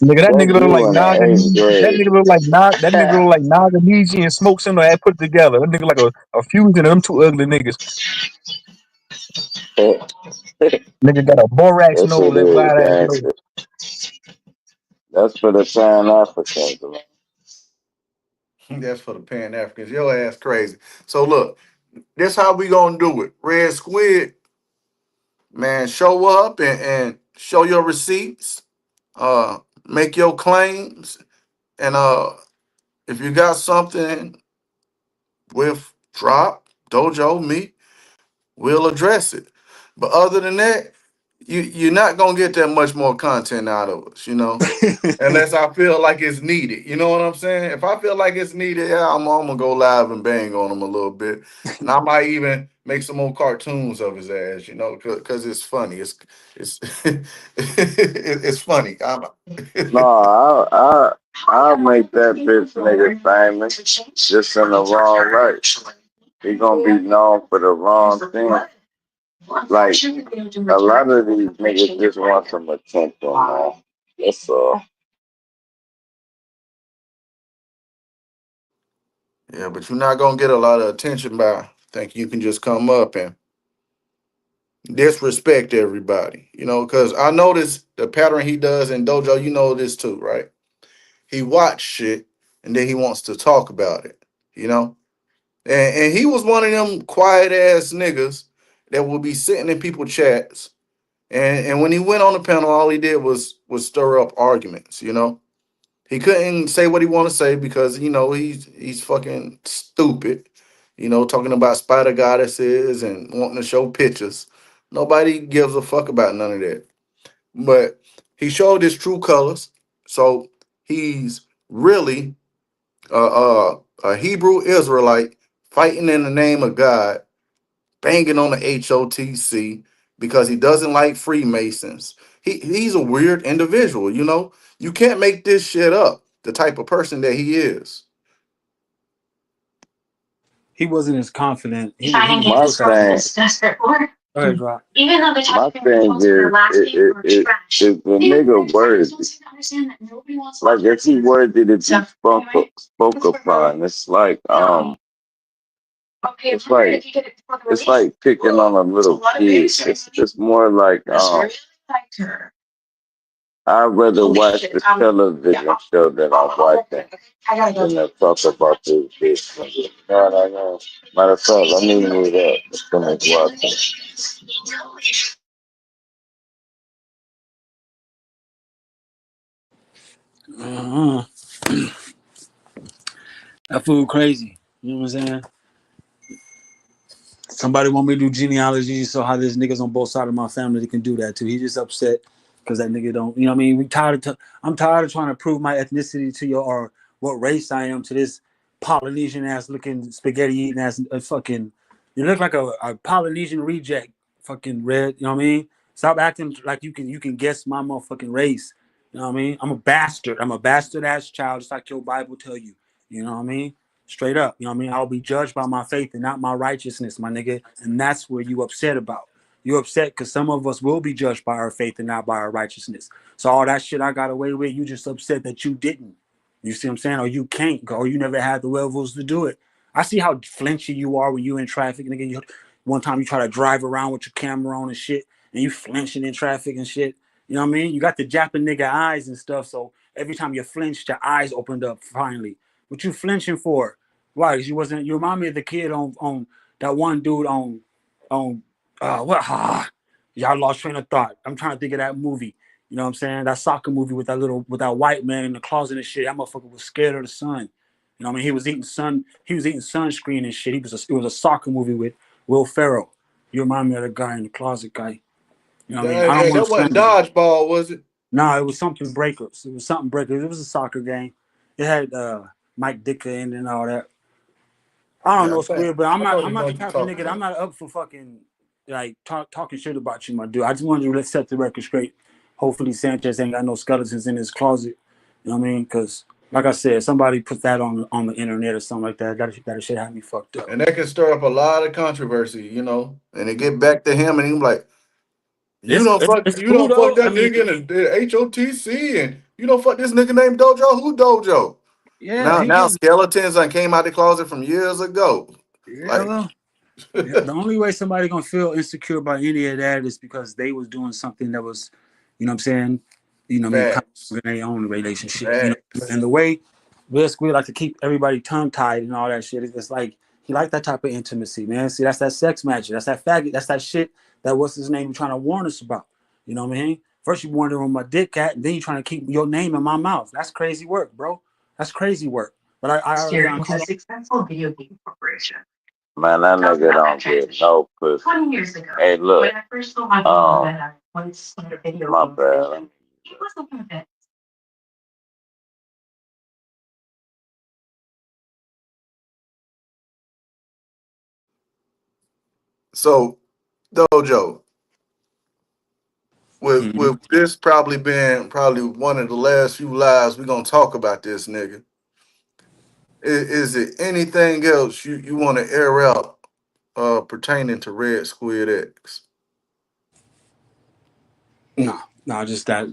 Nigga, that nigga That's look like you in the eighth That grade. nigga look like That nigga look like Naganese and smoke signal that put together. That nigga like a fusion of them two ugly niggas. Nigga got a borax That nose, shit that is wide ass nose. gangster. That's for the Pan Africans, man. That's for the Pan Africans. Your ass crazy. So look, this how we gonna do it. Red Squid, man, show up and show your receipts. Make your claims, and if you got something with Drop, Dojo, me, we'll address it. But other than that, you're not gonna get that much more content out of us, unless I feel like it's needed. You know what I'm saying? If I feel like it's needed, yeah, I'm gonna go live and bang on him a little bit, and I might even make some more cartoons of his ass, because it's funny. It's it's funny. No, I'll make that bitch nigga famous just in the wrong light. He gonna be known for the wrong thing. Like a lot of these niggas just want some attention, man. That's all. Yeah, but you're not gonna get a lot of attention by think you can just come up and disrespect everybody. Because I notice the pattern he does in Dojo. You know this too, right? He watch shit and then he wants to talk about it. You know, and he was one of them quiet ass niggas that will be sitting in people chats. And when he went on the panel, all he did was stir up arguments. He couldn't say what he want to say because he's fucking stupid. Talking about spider goddesses and wanting to show pictures. Nobody gives a fuck about none of that. But he showed his true colors. So he's really a Hebrew Israelite fighting in the name of God, banging on the HOTC because he doesn't like Freemasons. He's a weird individual. You can't make this shit up. The type of person that he is. He wasn't as confident. He My was still trying to. thing, Go ahead, Rock. my thing is the nigga worthy. Like if he worthy to be spoke upon, it's like picking on a little kid. It's more like I'd rather watch the television show that I'm watching than to talk about this bitch. You know what I mean? Matter of fact, let me move up. It's gonna watch. Uh-huh. That fool crazy. You know what I'm saying? Somebody want me to do genealogy, so how there's niggas on both sides of my family that can do that too. He just upset because that nigga don't. You know what I mean? I'm tired of trying to prove my ethnicity to you or what race I am to this Polynesian ass looking spaghetti eating ass fucking. You look like a Polynesian reject, fucking red. You know what I mean? Stop acting like you can guess my motherfucking race. You know what I mean? I'm a bastard. I'm a bastard ass child, just like your Bible tell you. You know what I mean? Straight up. You know what I mean? I'll be judged by my faith and not my righteousness, my nigga. And that's where you upset about. You're upset because some of us will be judged by our faith and not by our righteousness. So all that shit I got away with, you just upset that you didn't. You see what I'm saying? Or you can't, or you never had the levels to do it. I see how flinchy you are when you in traffic. Nigga, one time you try to drive around with your camera on and shit, and you flinching in traffic and shit. You know what I mean? You got the Japanese nigga eyes and stuff, so every time you flinched, your eyes opened up finally. What you flinching for? Why? Because you wasn't. You remind me of the kid on that one dude on what? Y'all lost train of thought. I'm trying to think of that movie. You know what I'm saying? That soccer movie with that white man in the closet and shit. That motherfucker was scared of the sun. You know what I mean? He was eating sunscreen and shit. It was a soccer movie with Will Ferrell. You remind me of the guy in the closet guy. You know what I mean? I don't want That to wasn't slander him. dodgeball, was it? No, it was something breakers. It was something breakers. It was a soccer game. It had Mike Dicker in and all that. I don't Yeah, know Squid, but I'm I not know I'm the not one the you type of talking nigga that I'm about. not up for fucking like talking shit about you, my dude. I just wanted to set the record straight. Hopefully Sanchez ain't got no skeletons in his closet. You know what I mean? Because like I said, somebody put that on the internet or something like that. That shit had me fucked up. And that can stir up a lot of controversy, and it get back to him, and he's like, It's you cool don't fuck though. I that mean, nigga in the HOTC, and you don't fuck this nigga named Dojo. Who Dojo? yeah, he Now getting skeletons and came out the closet from years ago. yeah. Like Well, yeah, the only way somebody gonna feel insecure about any of that is because they was doing something that was, you know what I'm saying, kind facts, of in their own relationship, facts. and the way Will Squid like to keep everybody tongue tied and all that shit. It's like he like that type of intimacy, man. See, that's that sex magic, that's that faggot, that's that shit that what's his name trying to warn us about. You know what I mean? First you warned on my dick cat, and then you trying to keep your name in my mouth. That's crazy work, bro. That's crazy work. But I already uncovered. Man, that nigga don't get no pussy. Hey, look. My bad. So, Dojo, Hmm. with this probably been probably one of the last few lives we're gonna talk about this nigga. Is it anything else you want to air out pertaining to Red Squid X? No, no, just that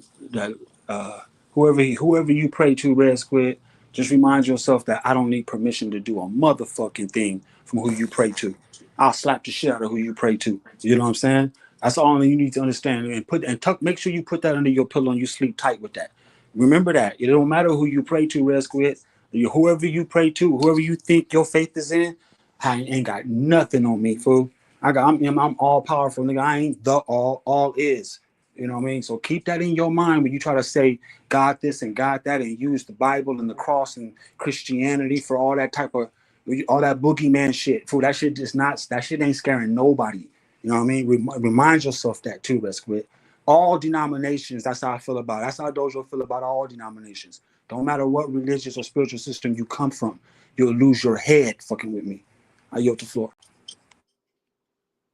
uh, whoever you pray to, Red Squid, just remind yourself that I don't need permission to do a motherfucking thing from who you pray to. I'll slap the shit out of who you pray to. You know what I'm saying? That's all you need to understand. And tuck. Make sure you put that under your pillow and you sleep tight with that. Remember that it don't matter who you pray to, Red Squid. Whoever you pray to, whoever you think your faith is in, I ain't got nothing on me, fool. I'm all powerful, nigga. I ain't the all is. You know what I mean? So keep that in your mind when you try to say God this and God that and use the Bible and the cross and Christianity for all that type of all that boogeyman shit. Fool, that shit is not that shit ain't scaring nobody. You know what I mean? Remind yourself that too, Resquit. All denominations, that's how I feel about it. That's how Dojo feel about all denominations. Don't matter what religious or spiritual system you come from, you'll lose your head fucking with me. I yield the floor.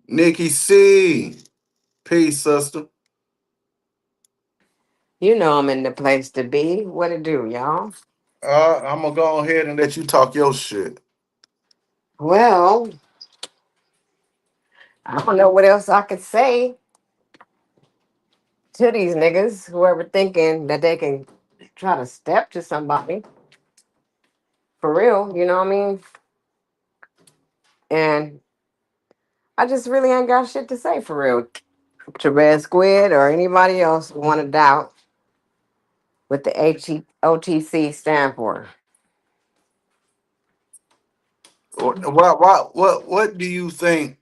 Nikki C, peace, sister. You know I'm in the place to be. What it do, y'all? I'm gonna go ahead and let you talk your shit. Well, I don't know what else I could say to these niggas, whoever thinking that they can try to step to somebody. For real, you know what I mean? And I just really ain't got shit to say for real. To Red Squid or anybody else who want to doubt what the HOTC stand for. What do you think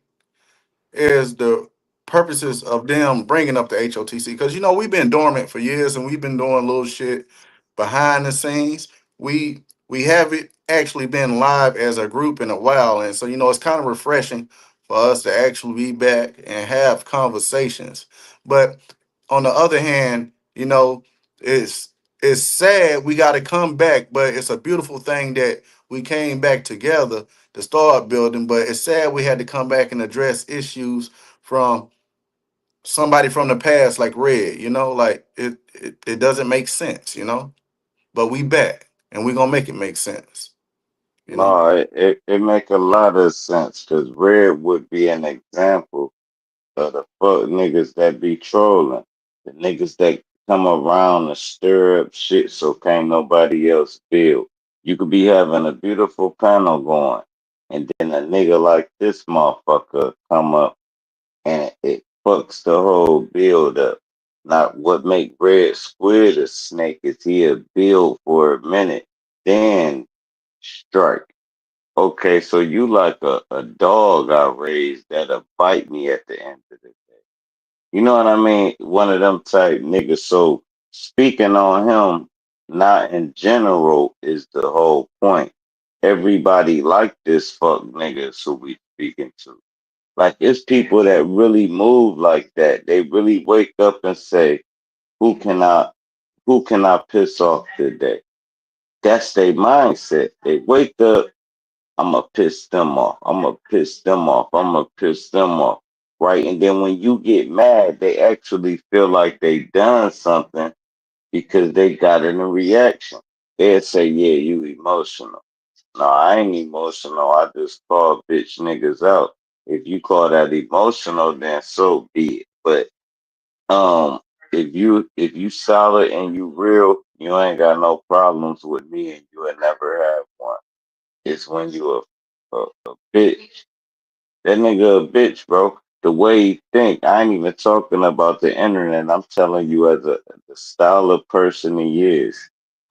is the purposes of them bringing up the HOTC? Because we've been dormant for years and we've been doing little shit behind the scenes. We haven't actually been live as a group in a while, and so it's kind of refreshing for us to actually be back and have conversations. But on the other hand, it's sad we got to come back, but it's a beautiful thing that we came back together to start building. But it's sad we had to come back and address issues from somebody from the past, like Red. Like it doesn't make sense. But we back and we gonna make it make sense. You know. No, it make a lot of sense because Red would be an example of the fuck niggas that be trolling. The niggas that come around to stir up shit so can't nobody else build. You could be having a beautiful panel going, and then a nigga like this motherfucker come up and it fucks the whole build up. Not what make Red Squid a snake is he'll build for a minute, then strike. Okay, so you like a dog I raised that'll bite me at the end of the day. You know what I mean? One of them type niggas. So speaking on him, not in general, is the whole point. Everybody like this fuck niggas who we speaking to. Like it's people that really move like that. They really wake up and say, "Who can I, who can I piss off today?" That's their mindset. They wake up. I'm gonna piss them off. I'm gonna piss them off. I'm gonna piss them off. Right. And then when you get mad, they actually feel like they done something because they got in a reaction. They'll say, yeah, you emotional. No, I ain't emotional. I just call bitch niggas out. If you call that emotional, then so be it. But if you solid and you real, you ain't got no problems with me and you will never have one. It's when you a bitch. That nigga a bitch, bro. The way he think, I ain't even talking about the internet. I'm telling you as the style of person he is,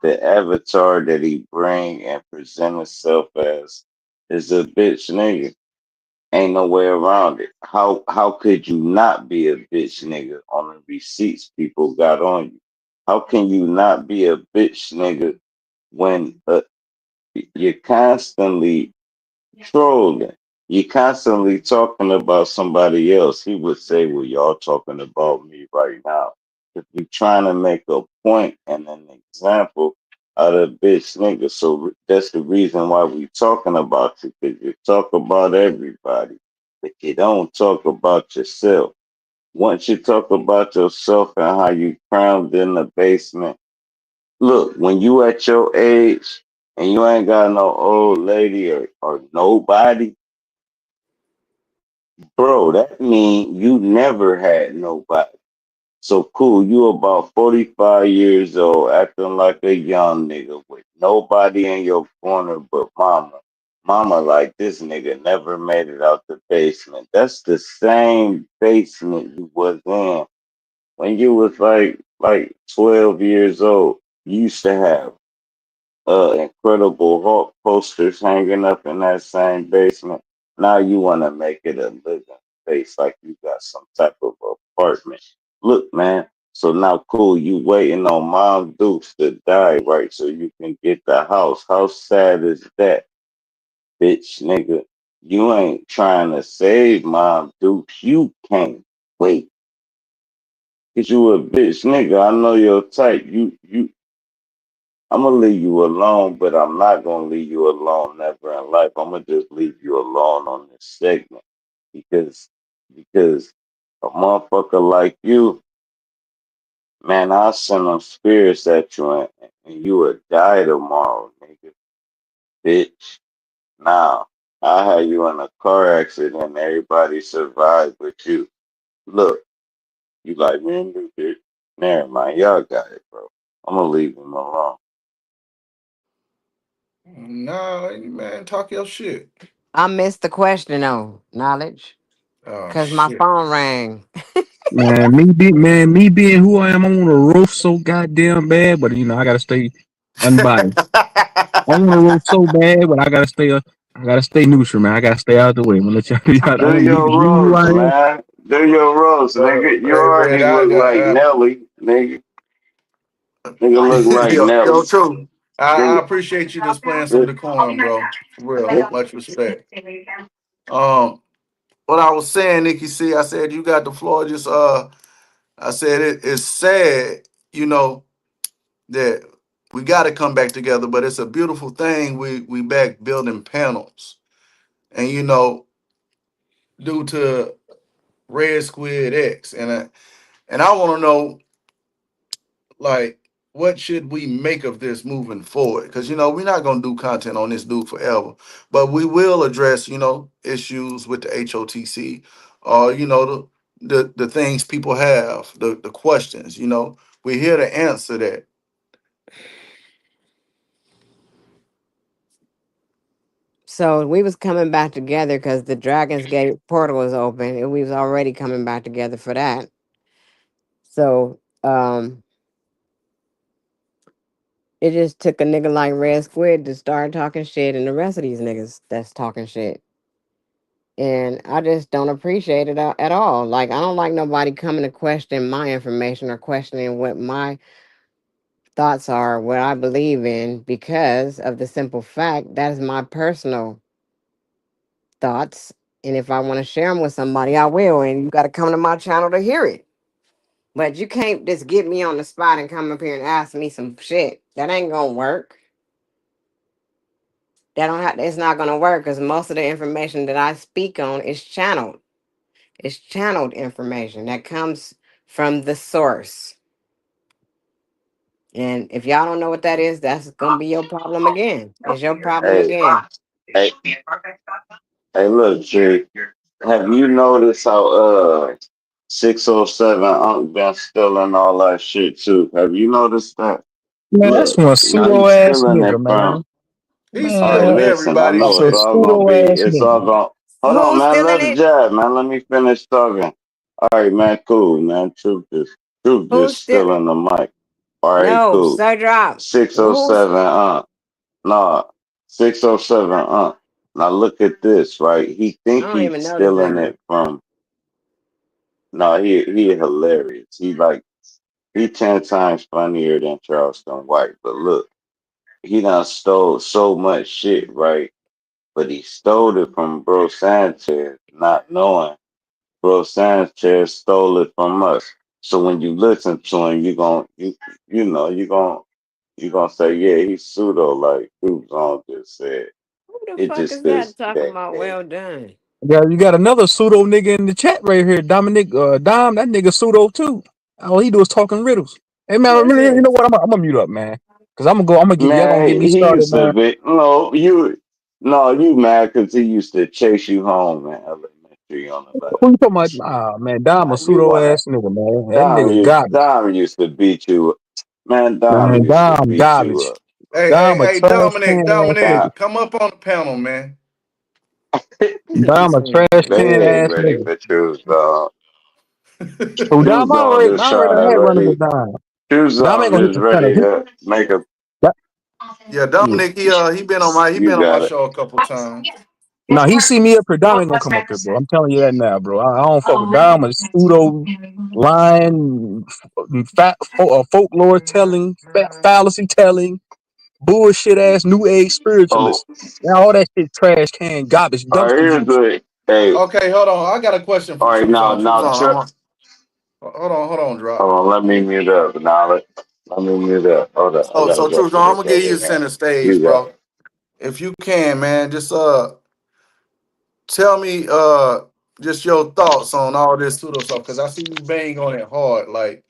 the avatar that he bring and present himself as is a bitch nigga. Ain't no way around it. How could you not be a bitch nigga on the receipts people got on you? How can you not be a bitch nigga when you're constantly trolling? You constantly talking about somebody else. He would say, well, y'all talking about me right now. If you trying to make a point and an example out of bitch nigga, so that's the reason why we talking about you, because you talk about everybody, but you don't talk about yourself. Once you talk about yourself and how you crammed in the basement, look, when you at your age and you ain't got no old lady or nobody, bro, that mean you never had nobody. So cool, you about 45 years old, acting like a young nigga with nobody in your corner but mama. Mama like this nigga never made it out the basement. That's the same basement you was in when you was like 12 years old. You used to have Incredible Hulk posters hanging up in that same basement. Now you want to make it a living space like you got some type of apartment. Look, man. So now, cool. You waiting on Mom Dukes to die, right? So you can get the house. How sad is that, bitch, nigga? You ain't trying to save Mom Dukes. You can't wait. Cause you a bitch, nigga. I know your type. I'm gonna leave you alone, but I'm not gonna leave you alone never in life. I'm gonna just leave you alone on this segment because because a motherfucker like you, man, I'll send them spirits at you and you will die tomorrow, nigga, bitch. Now I had you in a car accident and everybody survived but you. Look, you like man, bitch. Never mind, y'all got it, bro. I'm gonna leave him alone. Nah, man, talk your shit. I missed the question though, knowledge, Oh because my shit. phone rang. Me being who I am, I want to roast so goddamn bad, but I gotta stay unbiased. I want to roast so bad, but I gotta stay neutral, man. I gotta stay out the way. I'm gonna let y'all. I Do want to your be who roast, I am. man. Do your roast, nigga. You Hey man, already look like Nelly, nigga. Nigga look like yo, Nelly. true. I Nigga, appreciate you displaying some nigga, decorum, bro. For real, much respect. Um, what I was saying, Nikki C, I said you got the floor. Just I said it's sad, you know, that we got to come back together, but it's a beautiful thing. We back building panels, and due to Red Squid X, and I want to know like what should we make of this moving forward? Because we're not gonna do content on this dude forever, but we will address issues with the HOTC, or the things people have, the questions. We're here to answer that. So we was coming back together because the Dragon's Gate portal was open, and we was already coming back together for that. So it just took a nigga like Red Squid to start talking shit, and the rest of these niggas that's talking shit. And I just don't appreciate it at all. Like, I don't like nobody coming to question my information or questioning what my thoughts are, what I believe in, because of the simple fact that is my personal thoughts. And if I want to share them with somebody, I will. And you got to come to my channel to hear it. But you can't just get me on the spot and come up here and ask me some shit. That ain't gonna work. That don't have. It's not gonna work because most of the information that I speak on is channeled. It's channeled information that comes from the source. And if y'all don't know what that is, that's gonna be your problem again. It's your problem hey, again. hey, hey, look, G. Have you noticed how 607 Unc been stealing all that shit too? Have you noticed that? Man, that's Look, one now pseudo he's ass stealing nigga, it from. man. He's All right, stealing Man, listen. I everybody's that's know a it's shit. all gonna pseudo be. ass It's all nigga. gonna. Hold on, Who's man. stealing Let the it? jab, man. Let me finish talking. All right, man. Cool, man. Truth Who's just still? stealing the mic. All right, No, cool. sir, drop. Who's? 607 Nah, 607 Now look at this, right? He I think don't he's even know this stealing nigga. it from. No, he hilarious. He 10 times funnier than Charleston White. But look, he done stole so much shit, right? but he stole it from Bro Sanchez, not knowing Bro Sanchez stole it from us. So when you listen to him, you gonna say, yeah, he's pseudo like Duke Zone just said. Who the It fuck just is that does talking that. about well done? Yeah, you got another pseudo nigga in the chat right here, Dominic. Dom, that nigga pseudo too. All he do is talking riddles. Hey man, Who is you know this? what? I'm gonna mute up, man, because I'm gonna go. I'm gonna get y'all gonna Man, get me he started, used to man. be no, you mad because he used to chase you home in elementary on the Who last you talking about? shit. Ah, man, Dom a You pseudo wanna ass nigga, man. That nigga garbage. Dom used to beat you. Man, Dom Man, used to Dom beat you garbage. up. Hey, Dom a trash Dominic, can ass nigga. Dominic, come up on the panel, man. Dom a Mm. trash They can ain't ass ready nigga. for truth, dog. Oh, Dom Truth Zone already, I just already trying done to had running with ready. Dom. Truth Dom ain't Zone gonna hit just the center. ready to make a. That- Yeah, yeah. Dominic, he You been on my got it. show a couple times. No, he see me up here. Dom ain't gonna come up here, bro. I'm telling you that now, bro. I don't fuck with Dom. A pseudo lying, folklore telling, fallacy telling, bullshit ass new age Oh, spiritualist. Now all that shit trash can garbage all right. dumpster Here's juice. the hey. Okay, hold on. I got a question All for right, True Zone. True now, Zone, Chuck. hold on, drop. Hold on, let me mute up. Now let me mute up. Hold up, I So, gotta so go True to Zone, I'm this gonna give you other center hand. stage, You got bro. it. If you can, man, just tell me just your thoughts on all this pseudo stuff, because I see you bang on it hard. Like,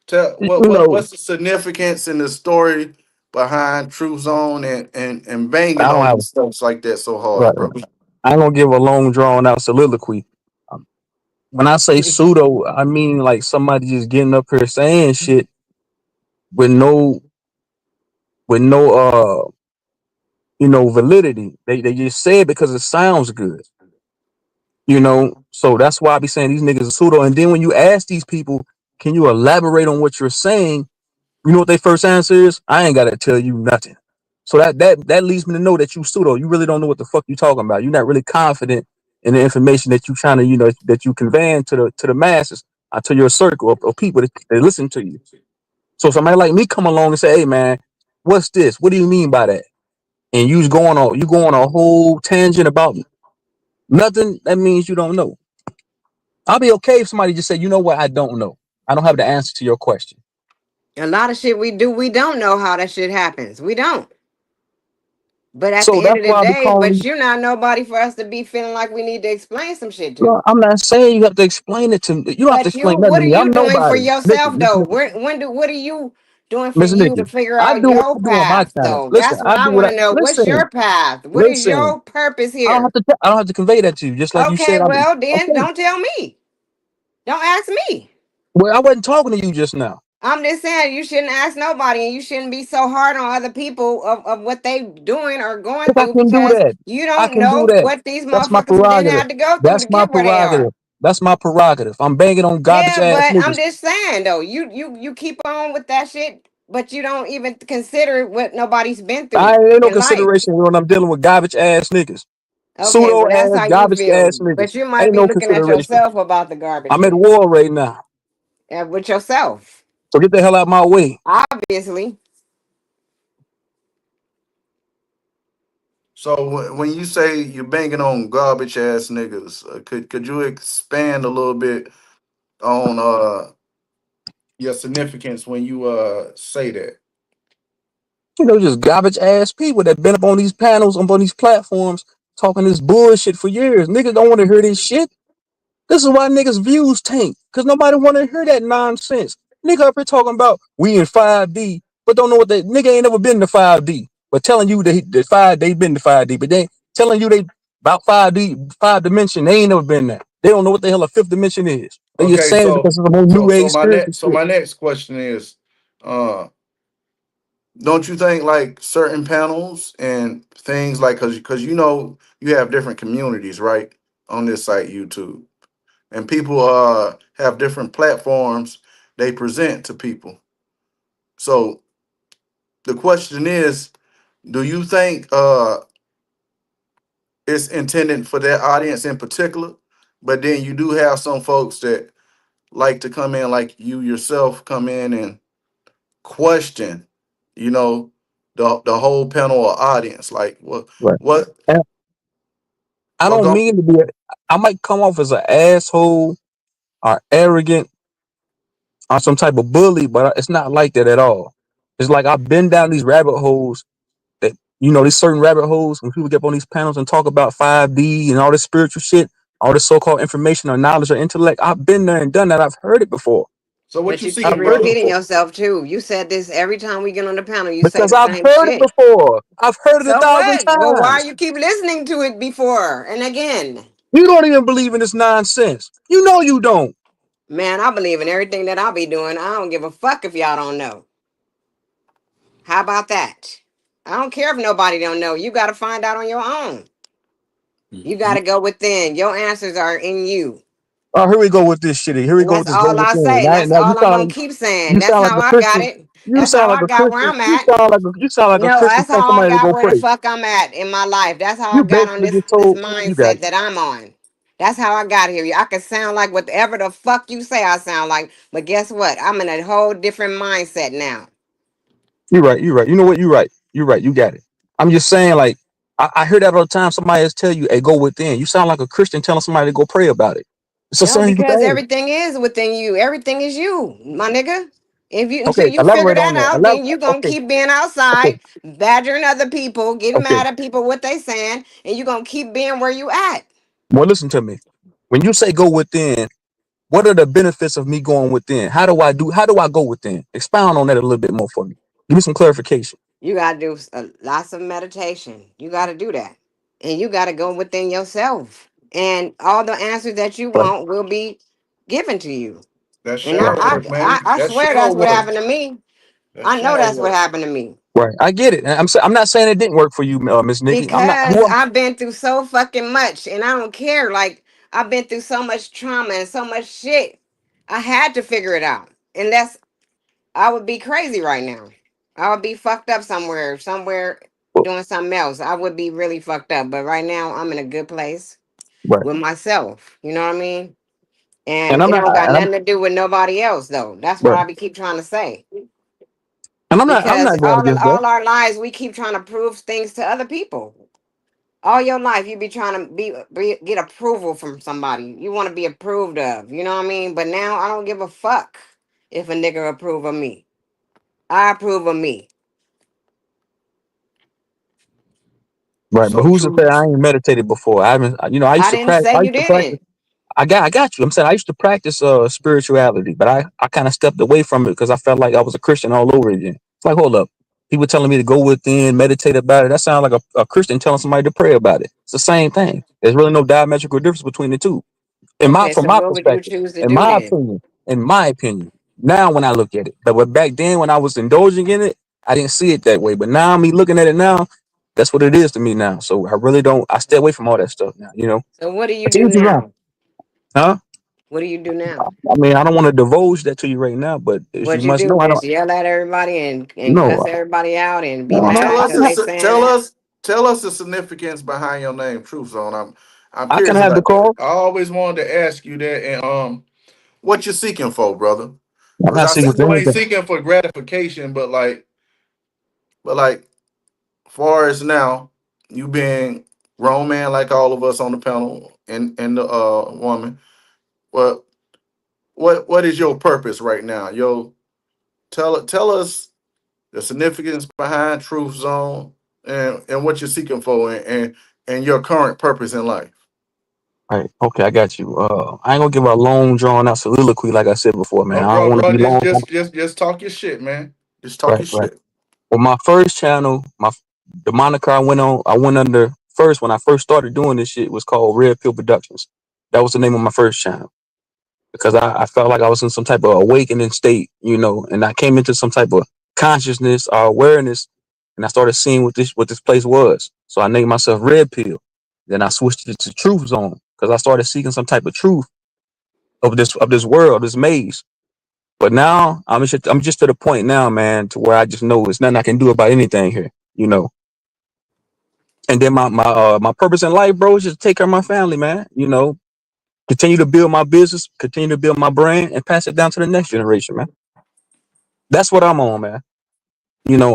tell You know, what's the significance in the story behind True Zone and banging I don't on have these stuffs like that so right. hard, bro. I ain't gonna give a long drawn out soliloquy. Um, When I say pseudo, I mean like somebody just getting up here saying shit with no validity. They just say it because it sounds good. So that's why I be saying these niggas are pseudo. And then when you ask these people, can you elaborate on what you're saying? You know what their first answer is? I ain't gotta tell you nothing. So that leads me to know that you pseudo. You really don't know what the fuck you talking about. You're not really confident in the information that you trying to, that you conveying to the masses, to your circle of people that listen to you. So somebody like me come along and say, hey man, what's this? What do you mean by that? And you go on a whole tangent about nothing, that means you don't know. I'll be okay if somebody just say, you know what, I don't know. I don't have the answer to your question. A lot of shit we do, we don't know how that shit happens. We don't. But at So the end that's of the why I be day, but calling. you're not nobody for us to be feeling like we need to explain some shit to. No, I'm not saying you have to explain it to me. You don't have to But explain nothing what to are me. you I'm doing for nobody. Listen, yourself listen, though? listen. What are you doing for Miss you Nikki, to figure I out do what your I do on my path channel. though? Listen, That's what I I do what want I to know. What's listen, your path? What is listen. your purpose I don't have here? to I don't have to convey that to you. Just like you Okay, said, I well then okay. don't tell me. Don't ask me. Well, I wasn't talking to you just now. I'm just saying you shouldn't ask nobody and you shouldn't be so hard on other people of what they doing or going If I through can do because that, you I don't can do know that. what these That's my motherfuckers didn't prerogative. have to go through to That's my get where they are. prerogative. That's my prerogative. I'm banging on garbage Yeah, ass but I'm niggas. just saying though, you keep on with that shit, but you don't even consider what nobody's been I through ain't no in life. consideration when I'm dealing with garbage ass niggas. Okay, Pseudo well that's ass, how you garbage feel, ass but niggas. you might Ain't be no looking at consideration. yourself about the garbage I'm at niggas war right now. with yourself, So get the hell out my way. obviously. So when you say you're banging on garbage ass niggas, could you expand a little bit on your significance when you say that? Just garbage ass people that been up on these panels, up on these platforms, talking this bullshit for years. Niggas don't want to hear this shit. This is why niggas' views tank, because nobody want to hear that nonsense. Nigga up here talking about we in 5D, but don't know what that nigga ain't never been to 5D. But telling you that 5 they been to 5D, but they telling you they about 5D, five dimension, they ain't never been there. They don't know what the hell a fifth dimension is. They just Okay, saying it because it's a more new age spiritual shit. my next question is, uh, don't you think like certain panels and things like because you know you have different communities right on this site YouTube, and people have different platforms they present to people. So the question is, do you think it's intended for that audience in particular? But then you do have some folks that like to come in, like you yourself, come in and question, you know, the whole panel or audience. Like, Right. what? I So don't don't. mean to be. I might come off as an asshole or arrogant or some type of bully, but it's not like that at all. It's like I've been down these rabbit holes that these certain rabbit holes when people get up on these panels and talk about 5D and all this spiritual shit, all this so-called information or knowledge or intellect. I've been there and done that. I've heard it before. So what But you you keep I've seeking, heard it brother? repeating before yourself too. You said this every time we get on the panel. You say because the I've same heard it shit. before. I've heard it a So thousand what? Well, why times. you keep listening to it before and again? You don't even believe in this nonsense. You know you don't. Man, I believe in everything that I'll be doing. I don't give a fuck if y'all don't know. How about that? I don't care if nobody don't know. You got to find out on your own. You got Mhm. to go within. Your answers are in you. Oh, here we go with this shit. Here we And go that's with this go all with I thing. say. And that's Now all I'm going to keep saying. you That's sound like how a I got Christian. it. You That's sound how like I a got where Christian. I'm at. You sound like a No, Christian that's telling how I somebody to got go where the pray. fuck I'm at in my life. That's how I You got on basically this just this told you got mindset that I'm on. That's how I got here. I can sound like whatever the fuck you say I sound like, but guess what? I'm in a whole different mindset now. you're right. You're right. You know what? You're right. You're right. You got it. I'm just saying, like I hear that all the time. Somebody else tell you, "Hey, go within." You sound like a Christian telling somebody to go pray about it. It's the No, same because thing. everything is within you. Everything is you, my nigga. If you until Okay, you figure elaborate that on that. out, then you gonna Okay, keep being okay, outside, badgering other people, getting okay. mad at people what they saying, and you gonna keep being where you at. Well, listen to me. When you say go within, what are the benefits of me going within? How do I go within? Expound on that a little bit more for me. Give me some clarification. You gotta do lots of meditation. You gotta do that, and you gotta go within yourself, and all the answers that you Right. want will be given to you. That's And Right. shadow work, man. I That's swear shadow that's what work. happened to me. That's I know shadow that's what work. happened to me. Right. I get it. I'm not saying it didn't work for you, Miss Nikki. I'm not. Because I've been through so fucking much and I don't care. Like, I've been through so much trauma and so much shit. I had to figure it out. Unless I would be crazy right now. I would be fucked up somewhere doing something else. I would be really fucked up. But right now, I'm in a good place Right. with myself. You know what I mean? And And I'm it not. don't got And I'm nothing to do with nobody else, though. That's what right. I be keep trying to say. And I'm Because not going against that. all our lives, we keep trying to prove things to other people. All your life you be trying to get approval from somebody. You want to be approved of. You know what I mean? But now I don't give a fuck if a nigga approve of me. I approve of me. Right. But So who's to say I truth. ain't meditated before? I haven't. I used I to didn't practice. say you didn't. I got you. I'm saying I used to practice spirituality, but I kind of stepped away from it because I felt like I was a Christian all over again. It's like, hold up. People telling me to go within, meditate about it. That sounds like a Christian telling somebody to pray about it. It's the same thing. There's really no diametrical difference between the two. Okay, From so my what would you perspective, choose to do then? in my opinion, now when I look at it, but back then when I was indulging in it, I didn't see it that way. But now me looking at it now, that's what it is to me now. So I really don't. I stay away from all that stuff now. So what do you To do each his own, now? huh? What do you do now? I mean, I don't want to divulge that to you right now, but as you What you must do? know, I don't. Just yell at everybody and No, cuss everybody out and be no, no. Tell mad us because the I, they saying tell that? us tell us the significance behind your name, Truth Zone. I'm I can curious have the about that. call. I always wanted to ask you that, and what you seeking for, brother? I'm Because not I see seeking for you ain't anything. seeking for gratification, but like, far as now, you being grown man like all of us on the panel, and the woman. What what is your purpose right now? Tell us the significance behind Truth Zone, and what you're seeking for, and your current purpose in life. Right. Okay, I got you. I ain't gonna give a long drawn out soliloquy like I said before, man. Oh, I don't bro, want to bro, be long. just talk your shit, man. Just talk Right, your right. shit. Well, my first channel, the moniker I went under first when I first started doing this shit was called Red Pill Productions. That was the name of my first channel because I felt like I was in some type of awakening state, and I came into some type of consciousness or awareness, and I started seeing what this place was. So I named myself Red Pill. Then I switched it to Truth Zone because I started seeking some type of truth of this world, this maze. But now I'm just to the point now, man, to where I just know there's nothing I can do about anything here. And then my purpose in life, bro, is just to take care of my family, man. Continue to build my business, continue to build my brand, and pass it down to the next generation, man. That's what I'm on, man.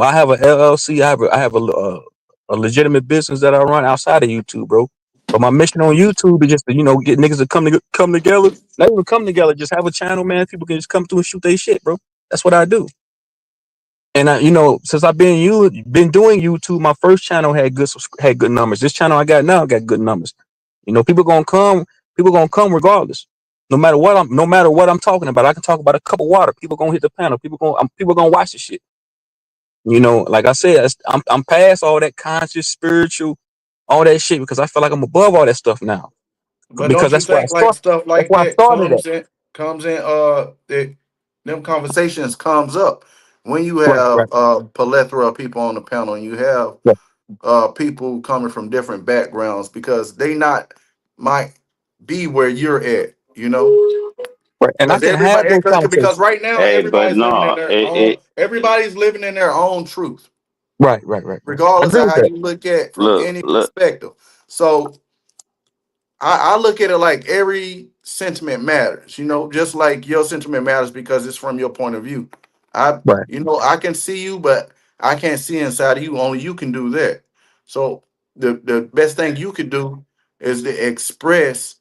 I have a LLC. I have a legitimate business that I run outside of YouTube, bro. But my mission on YouTube is just to, get niggas to come together. Not even come together, just have a channel, man. People can just come through and shoot their shit, bro. That's what I do. And since I've been doing YouTube, my first channel had good numbers. This channel I got now got good numbers. People gonna come regardless. No matter what I'm talking about. I can talk about a cup of water. People gonna hit the panel. People gonna watch the shit. Like I said, I'm past all that conscious, spiritual, all that shit because I feel like I'm above all that stuff now. But Because don't you that's where I think like start. stuff That's like where I that started at. comes in that them conversations comes up when you Right, have right, a plethora of people on the panel and you have yeah, people coming from different backgrounds because they not might be where you're at, you know? right. And I Because can have everybody those because conversations. right now Hey, but no, everybody's living in their own truth, Right, right, right, right. I regardless agree of with how that. you look at from look, any look, perspective. So I look at it like every sentiment matters, just like your sentiment matters because it's from your point of view. Right, I can see you, but I can't see inside of you. Only you can do that. So the best thing you can do is to express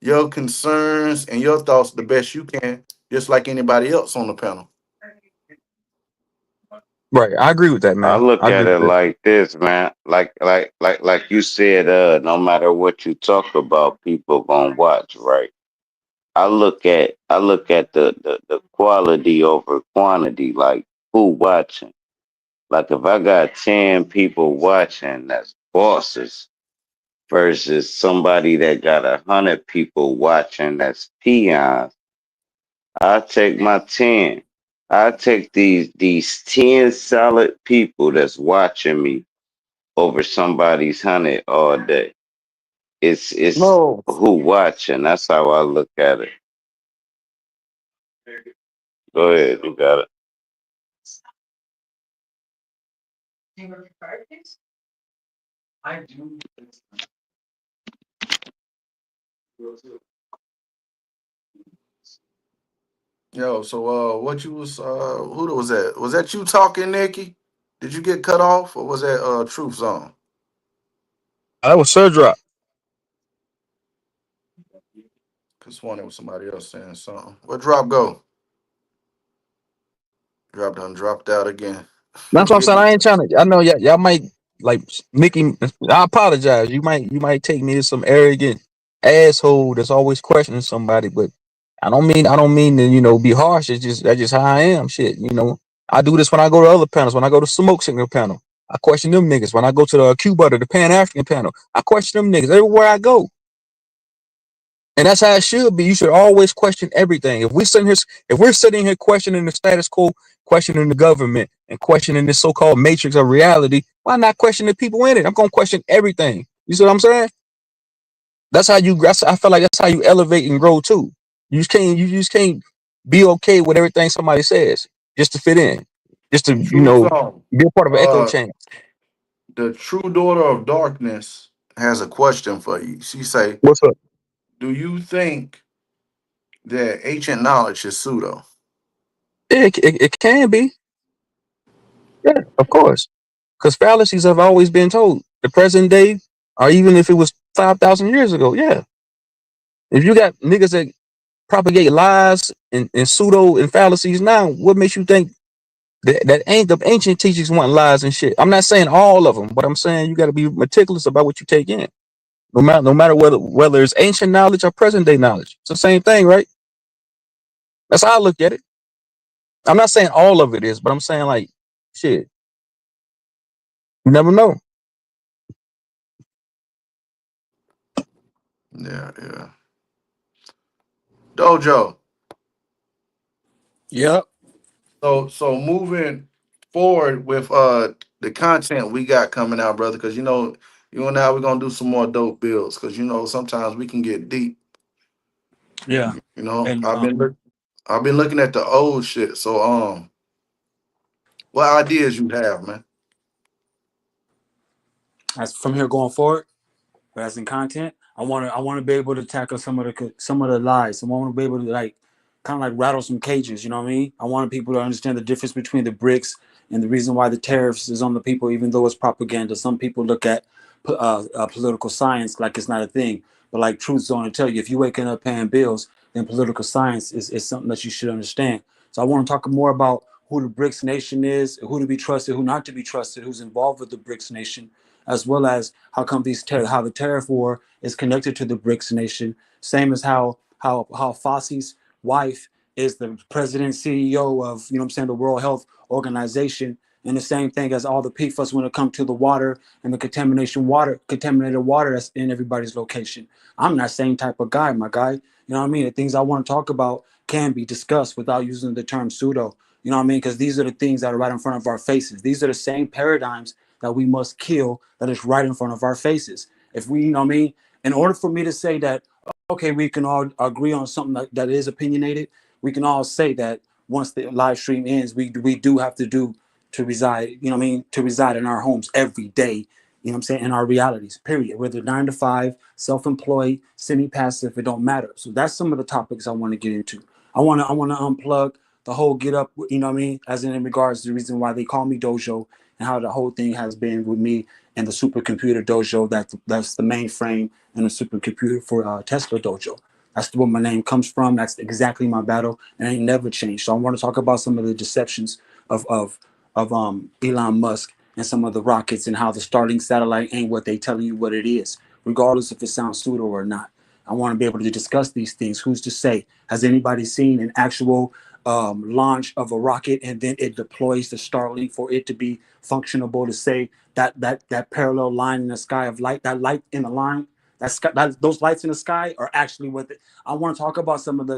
your concerns and your thoughts the best you can, just like anybody else on the panel. right. I agree with that, I man. look I at agree with it that. like this, man. Like you said, no matter what you talk about, people gonna watch, right? I look at the quality over quantity, like who watching. Like if I got 10 people watching, that's bosses, versus somebody that got 100 people watching, that's peons. I take my 10. I take these 10 solid people that's watching me over somebody's 100 all day. It's No, who watching. That's how I look at it. Go ahead, you got it. yo. So what you was who was that? Was that you talking, Nikki? Did you get cut off, or was that Truth Zone? That was Sir Drop. Cause one it was somebody else saying something. Where drop go? Drop done dropped out again. That's what I'm Give saying. me. I ain't trying to. I know y'all might like Mickey. I apologize. You might take me as some arrogant asshole that's always questioning somebody, but I don't mean to be harsh. It's just that's just how I am. Shit, I do this when I go to other panels. When I go to smoke signal panel, I question them niggas. When I go to the Cuba, the Pan African panel, I question them niggas everywhere I go. And that's how it should be. You should always question everything. If we're sitting here questioning the status quo, questioning the government, and questioning this so-called matrix of reality, why not question the people in it? I'm gonna question everything. You see what I'm saying? I feel like that's how you elevate and grow too. You just can't be okay with everything somebody says just to fit in, just to True song. be a part of an echo Uh, chain. the true daughter of darkness has a question for you. She say, What's up? "Do you think that ancient knowledge is pseudo?" It can be, yeah, of course. Because fallacies have always been told. The present day, or even if it was 5,000 years ago, yeah. If you got niggas that propagate lies and pseudo and fallacies now, what makes you think that ain't the ancient teachings want lies and shit? I'm not saying all of them, but I'm saying you got to be meticulous about what you take in. No matter whether it's ancient knowledge or present day knowledge, it's the same thing, right? That's how I look at it. I'm not saying all of it is, but I'm saying like, shit, you never know. Yeah, yeah. Dojo. Yep. So moving forward with the content we got coming out, brother, because you and I we're gonna do some more dope builds because sometimes we can get deep. Yeah. And I've been looking at the old shit. So what ideas you have, man? as from here going forward, as in content, I want to be able to tackle some of the lies. I want to be able to like kind of like rattle some cages. You know what I mean? I want people to understand the difference between the bricks and the reason why the tariffs is on the people, even though it's propaganda. Some people look at political science like it's not a thing. But like truth's going to tell you, if you're waking up paying bills, then political science is something that you should understand. So I want to talk more about who the BRICS nation is, who to be trusted, who not to be trusted, who's involved with the BRICS nation, as well as how come how the tariff war is connected to the BRICS nation. Same as how Fauci's wife is the president CEO of, you know what I'm saying, the World Health Organization, and the same thing as all the PFAS when it comes to the water and the contaminated water that's in everybody's location. I'm that same type of guy, my guy. You know what I mean? The things I want to talk about can be discussed without using the term pseudo. You know what I mean? Because these are the things that are right in front of our faces. These are the same paradigms that we must kill that is right in front of our faces. If we, you know what I mean? In order for me to say that, okay, we can all agree on something that is opinionated, we can all say that once the live stream ends, we do have to reside, you know what I mean, to reside in our homes every day, you know what I'm saying, in our realities, period. Whether 9 to 5, self-employed, semi-passive, it don't matter. So that's some of the topics I want to get into. I want to unplug the whole get up, you know what I mean, as in regards to the reason why they call me Dojo and how the whole thing has been with me and the supercomputer Dojo. That's the mainframe and the supercomputer for Tesla Dojo. That's where my name comes from. That's exactly my battle, and it ain't never changed. So I want to talk about some of the deceptions of of Elon Musk and some of the rockets and how the Starlink satellite ain't what they telling you what it is, regardless if it sounds pseudo or not. I want to be able to discuss these things. Who's to say? Has anybody seen an actual launch of a rocket and then it deploys the Starlink for it to be functionable to say that parallel line in the sky of light, that light in the line, those lights in the sky are actually what I want to talk about some of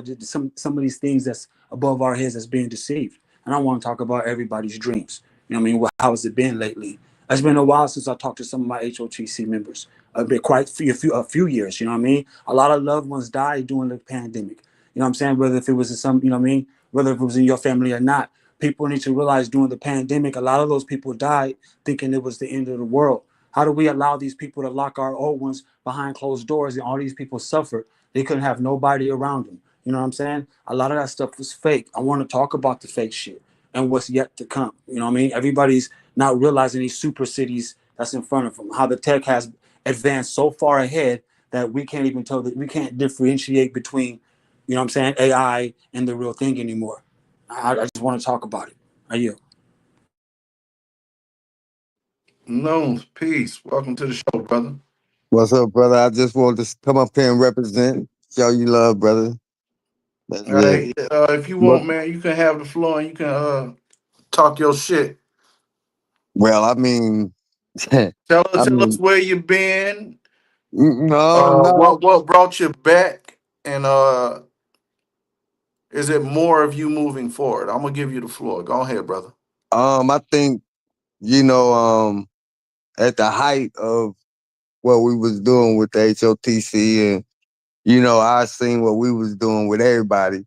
some of these things that's above our heads that's being deceived. And I want to talk about everybody's dreams. You know what I mean? How has it been lately? It's been a while since I talked to some of my HOTC members. A bit quite a few years. You know what I mean? A lot of loved ones died during the pandemic. You know what I'm saying? Whether if it was in some, you know what I mean? Whether if it was in your family or not, people need to realize during the pandemic, a lot of those people died thinking it was the end of the world. How do we allow these people to lock our old ones behind closed doors and all these people suffered? They couldn't have nobody around them. You know what I'm saying? A lot of that stuff was fake. I want to talk about the fake shit and what's yet to come. You know what I mean? Everybody's not realizing these super cities that's in front of them, how the tech has advanced so far ahead that we can't even tell that we can't differentiate between, you know what I'm saying, AI and the real thing anymore. I just want to talk about it. Are you? No, peace. Welcome to the show, brother. What's up, brother? I just wanted to come up here and represent, show you love, brother. That's it. Hey, if you But want, man, you can have the floor and you can talk your shit. well, I mean, I Tell us mean, where you been. no, no. What brought you back, and is it more of you moving forward? I'm gonna give you the floor. Go ahead, brother. I think you know, at the height of what we was doing with the HOTC, and I seen what we was doing with everybody.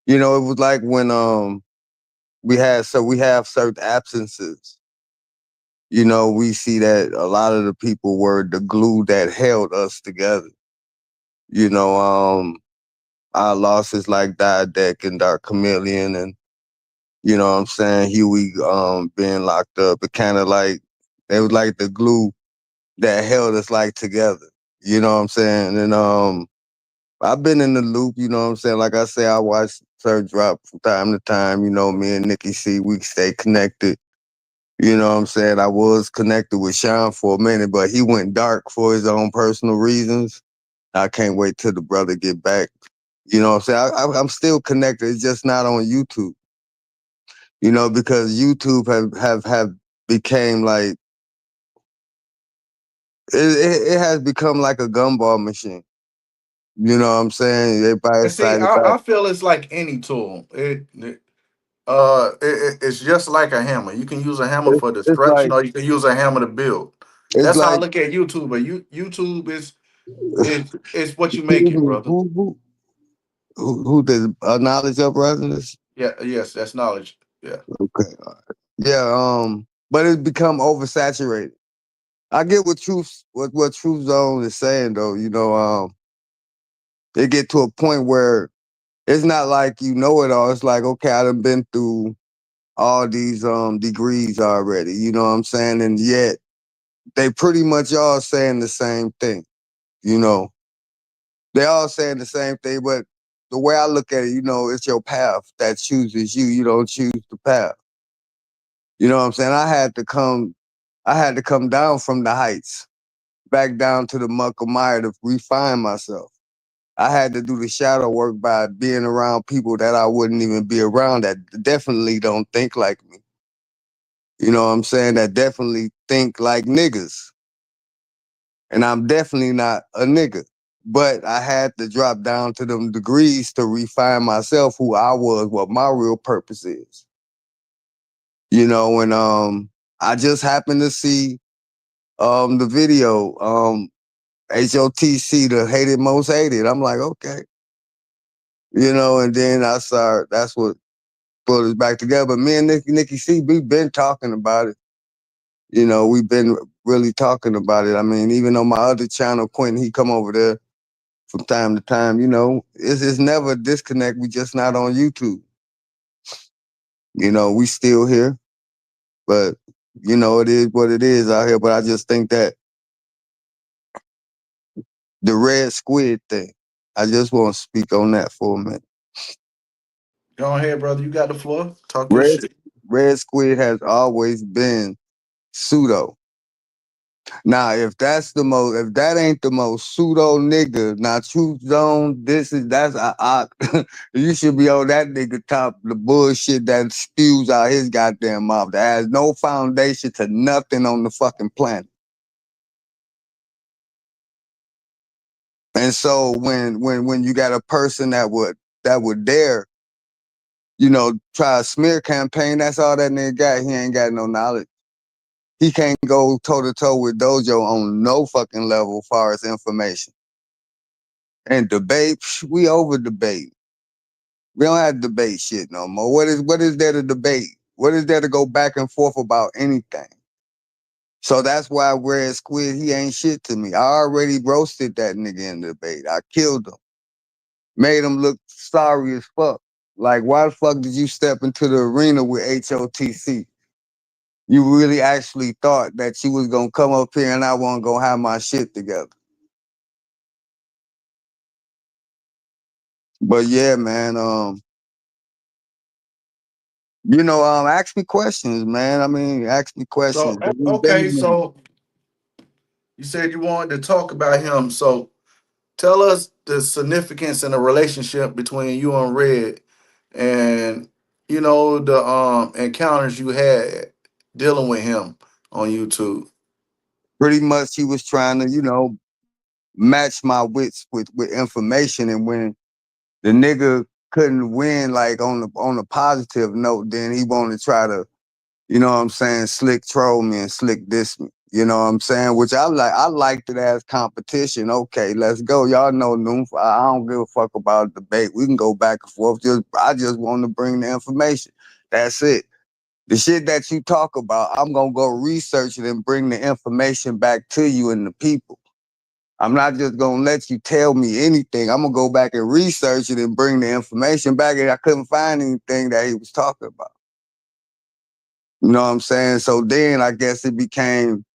It was like when we have certain absences. We see that a lot of the people were the glue that held us together. You know, our losses like Diadek and Dark Chameleon and what I'm saying, Huey being locked up. It kinda like they was like the glue that held us like together. You know what I'm saying? And I've been in the loop, you know what I'm saying? Like I say, I watch Sir Drop from time to time, me and Nikki C, we stay connected. You know what I'm saying? I was connected with Sean for a minute, but he went dark for his own personal reasons. I can't wait till the brother get back. You know what I'm saying? I'm still connected. It's just not on YouTube. Because YouTube have became like it has become like a gumball machine. You know what I'm saying? Everybody And see, excited about I feel it's like any tool. It's just like a hammer. You can use a hammer it. for It's destruction, like or you can use a hammer to build. it's That's how I like look at YouTube. But YouTube is what you make excuse it, me, brother. who the knowledge of brothers? Yeah, yes, that's knowledge. Yeah. Okay. Yeah, but it's become oversaturated. I get what Truth Zone is saying though, it get to a point where it's not like you know it all. It's like, okay, I done been through all these degrees already, you know what I'm saying? And yet they pretty much all saying the same thing. You know, they all saying the same thing, but the way I look at it, it's your path that chooses you. You don't choose the path. You know what I'm saying? I had to come down from the heights, back down to the muck of mire to refine myself. I had to do the shadow work by being around people that I wouldn't even be around that definitely don't think like me. You know what I'm saying? That definitely think like niggas. And I'm definitely not a nigga. But I had to drop down to them degrees to refine myself, who I was, what my real purpose is. And I just happened to see the video, HOTC, the hated most hated. I'm like, okay. And then I saw that's what put us back together. But me and Nikki C, we've been talking about it. We've been really talking about it. I mean, even on my other channel, Quentin, he come over there from time to time. It's never a disconnect. We just not on YouTube. We still here, but it is what it is out here. But I just think that the red squid thing, I just want to speak on that for a minute. Go ahead, brother. You got the floor. Talk your Red shit. red squid has always been pseudo. Now, if that ain't the most pseudo nigga, now Truth Zone, that's a you should be on that nigga top, the bullshit that spews out his goddamn mouth, that has no foundation to nothing on the fucking planet. And so when you got a person that would dare, try a smear campaign, that's all that nigga got. He ain't got no knowledge. He can't go toe to toe with Dojo on no fucking level as far as information. And debate, we over debate. We don't have to debate shit no more. What is there to debate? What is there to go back and forth about anything? So that's why Red Squid, he ain't shit to me. I already roasted that nigga in the debate. I killed him. Made him look sorry as fuck. Like, why the fuck did you step into the arena with HOTC? You really actually thought that you was gonna come up here and I wasn't gonna have my shit together. But yeah, man, ask me questions, man. I mean, ask me questions. So okay, so you said you wanted to talk about him. So tell us the significance and the relationship between you and Red, and the encounters you had dealing with him on YouTube. Pretty much he was trying to, match my wits with information. And when the nigga couldn't win like on a positive note, then he wanted to try to, slick troll me and slick diss me. You know what I'm saying? Which I like. I liked it as competition. Okay, let's go. Y'all know Noof. I don't give a fuck about debate. We can go back and forth. I just want to bring the information. That's it. The shit that you talk about, I'm gonna go research it and bring the information back to you and the people. I'm not just gonna let you tell me anything. I'm gonna go back and research it and bring the information back. And I couldn't find anything that he was talking about. You know what I'm saying? So then I guess it became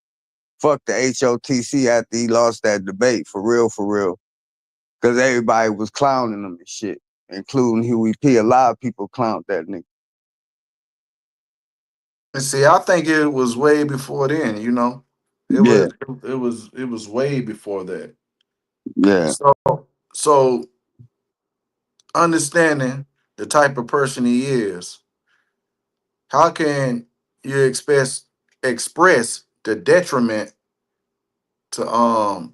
fuck the HOTC after he lost that debate, for real, for real. Because everybody was clowning him and shit, including Huey P. A lot of people clowned that nigga. And see, I think it was way before then. It Yeah, was it was way before that. yeah. So so understanding the type of person he is, how can you express the detriment to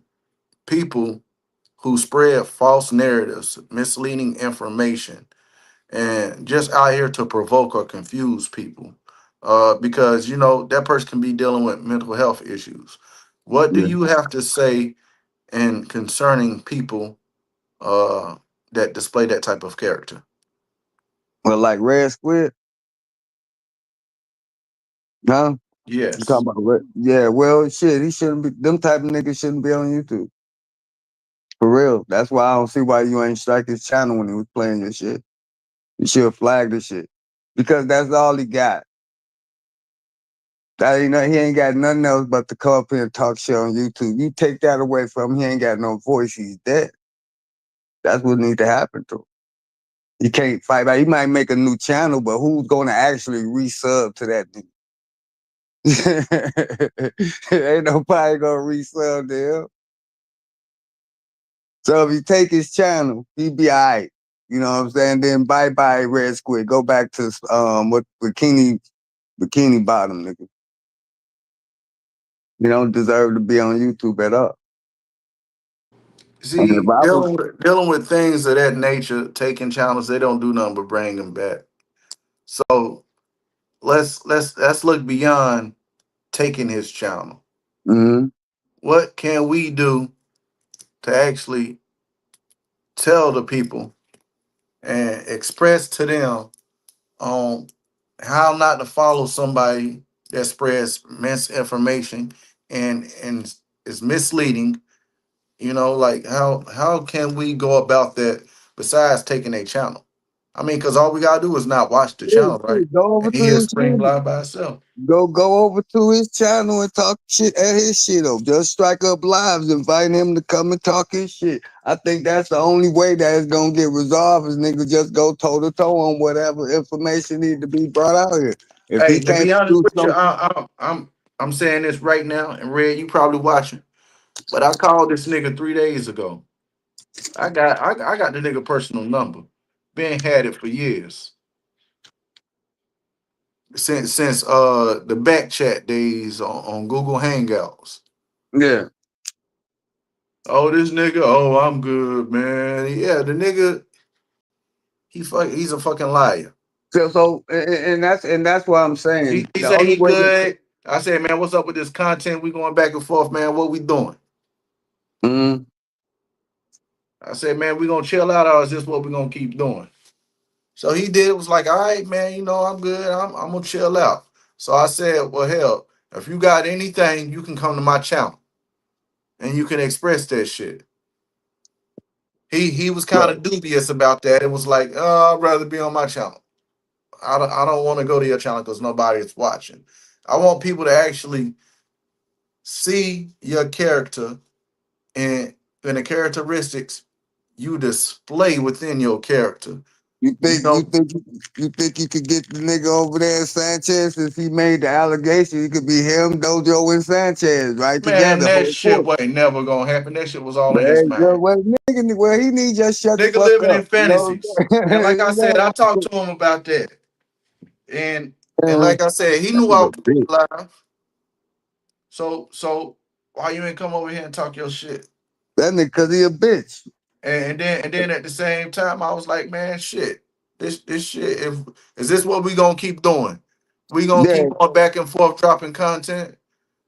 people who spread false narratives, misleading information, and just out here to provoke or confuse people? Because that person can be dealing with mental health issues. What do Yeah. you have to say in concerning people uh, that display that type of character? Well, like Red Squid, huh? You Yes. talking about Red? Yeah, well, shit, he shouldn't be, them type of niggas shouldn't be on YouTube. For real. That's why I don't see why you ain't strike his channel when he was playing your shit. You should have flagged the shit. Because that's all he got. That ain't he ain't got nothing else but to come up here and talk shit on YouTube. You take that away from him, he ain't got no voice. He's dead. That's what needs to happen to him. He can't fight back. He might make a new channel, but who's going to actually resub to that nigga? Ain't nobody gonna resub to him. So if you take his channel, he be all right. You know what I'm saying? Then bye bye Red Squid. Go back to what bikini bottom nigga. You don't deserve to be on YouTube at all. And if See, I was, dealing with things of that nature, taking channels, they don't do nothing but bring them back. So let's look beyond taking his channel. mm-hmm, What can we do to actually tell the people and express to them on how not to follow somebody that spreads misinformation and is misleading? You know, like how can we go about that besides taking a channel? I mean, because all we gotta do is not watch the yeah, channel, right? go over And to he'll his spring channel. live by itself. Go over to his channel and talk shit at his shit up. Just strike up lives, invite him to come and talk his shit. I think that's the only way that it's gonna get resolved is niggas just go toe to toe on whatever information need to be brought out here. If he Hey, to can't be honest do with you, something, I'm saying this right now, and Red, you probably watching, but I called this nigga 3 days ago. I got the nigga personal number. Been had it for years. Since the back chat days on Google Hangouts. yeah. Oh, this nigga, oh, I'm good, man. Yeah, the nigga, he's a fucking liar. And that's what I'm saying. He The say only he way to good. I said, man, what's up with this content? We going back and forth, man. What we doing? mm, I said, man, we gonna chill out, or is this what we gonna keep doing? So he did. It was like, all right, man. You know, I'm good. I'm gonna chill out. So I said, well, hell, if you got anything, you can come to my channel and you can express that shit. He was kind right. of dubious about that. It was like, oh, I'd rather be on my channel. I don't want to go to your channel because nobody is watching. I want people to actually see your character and the characteristics you display within your character. You You think you know, think you think you could get the nigga over there, Sanchez, since he made the allegation? It could be him, Dojo, and Sanchez right man, together. that Whole shit force. wasn't never gonna happen. That shit was all in his Man, mind. well, he need just shut the Nigga fuck living in up. You know fantasies. what I'm And like saying? I You said, know, I talked to him about that. And and man, like I said, he that knew I nigga was bitch. live. So why you ain't come over here and talk your shit? That nigga, cause he a bitch. And then at the same time, I was like, man, shit. This shit. If is this what we gonna keep doing? We gonna Yeah, keep going back and forth dropping content?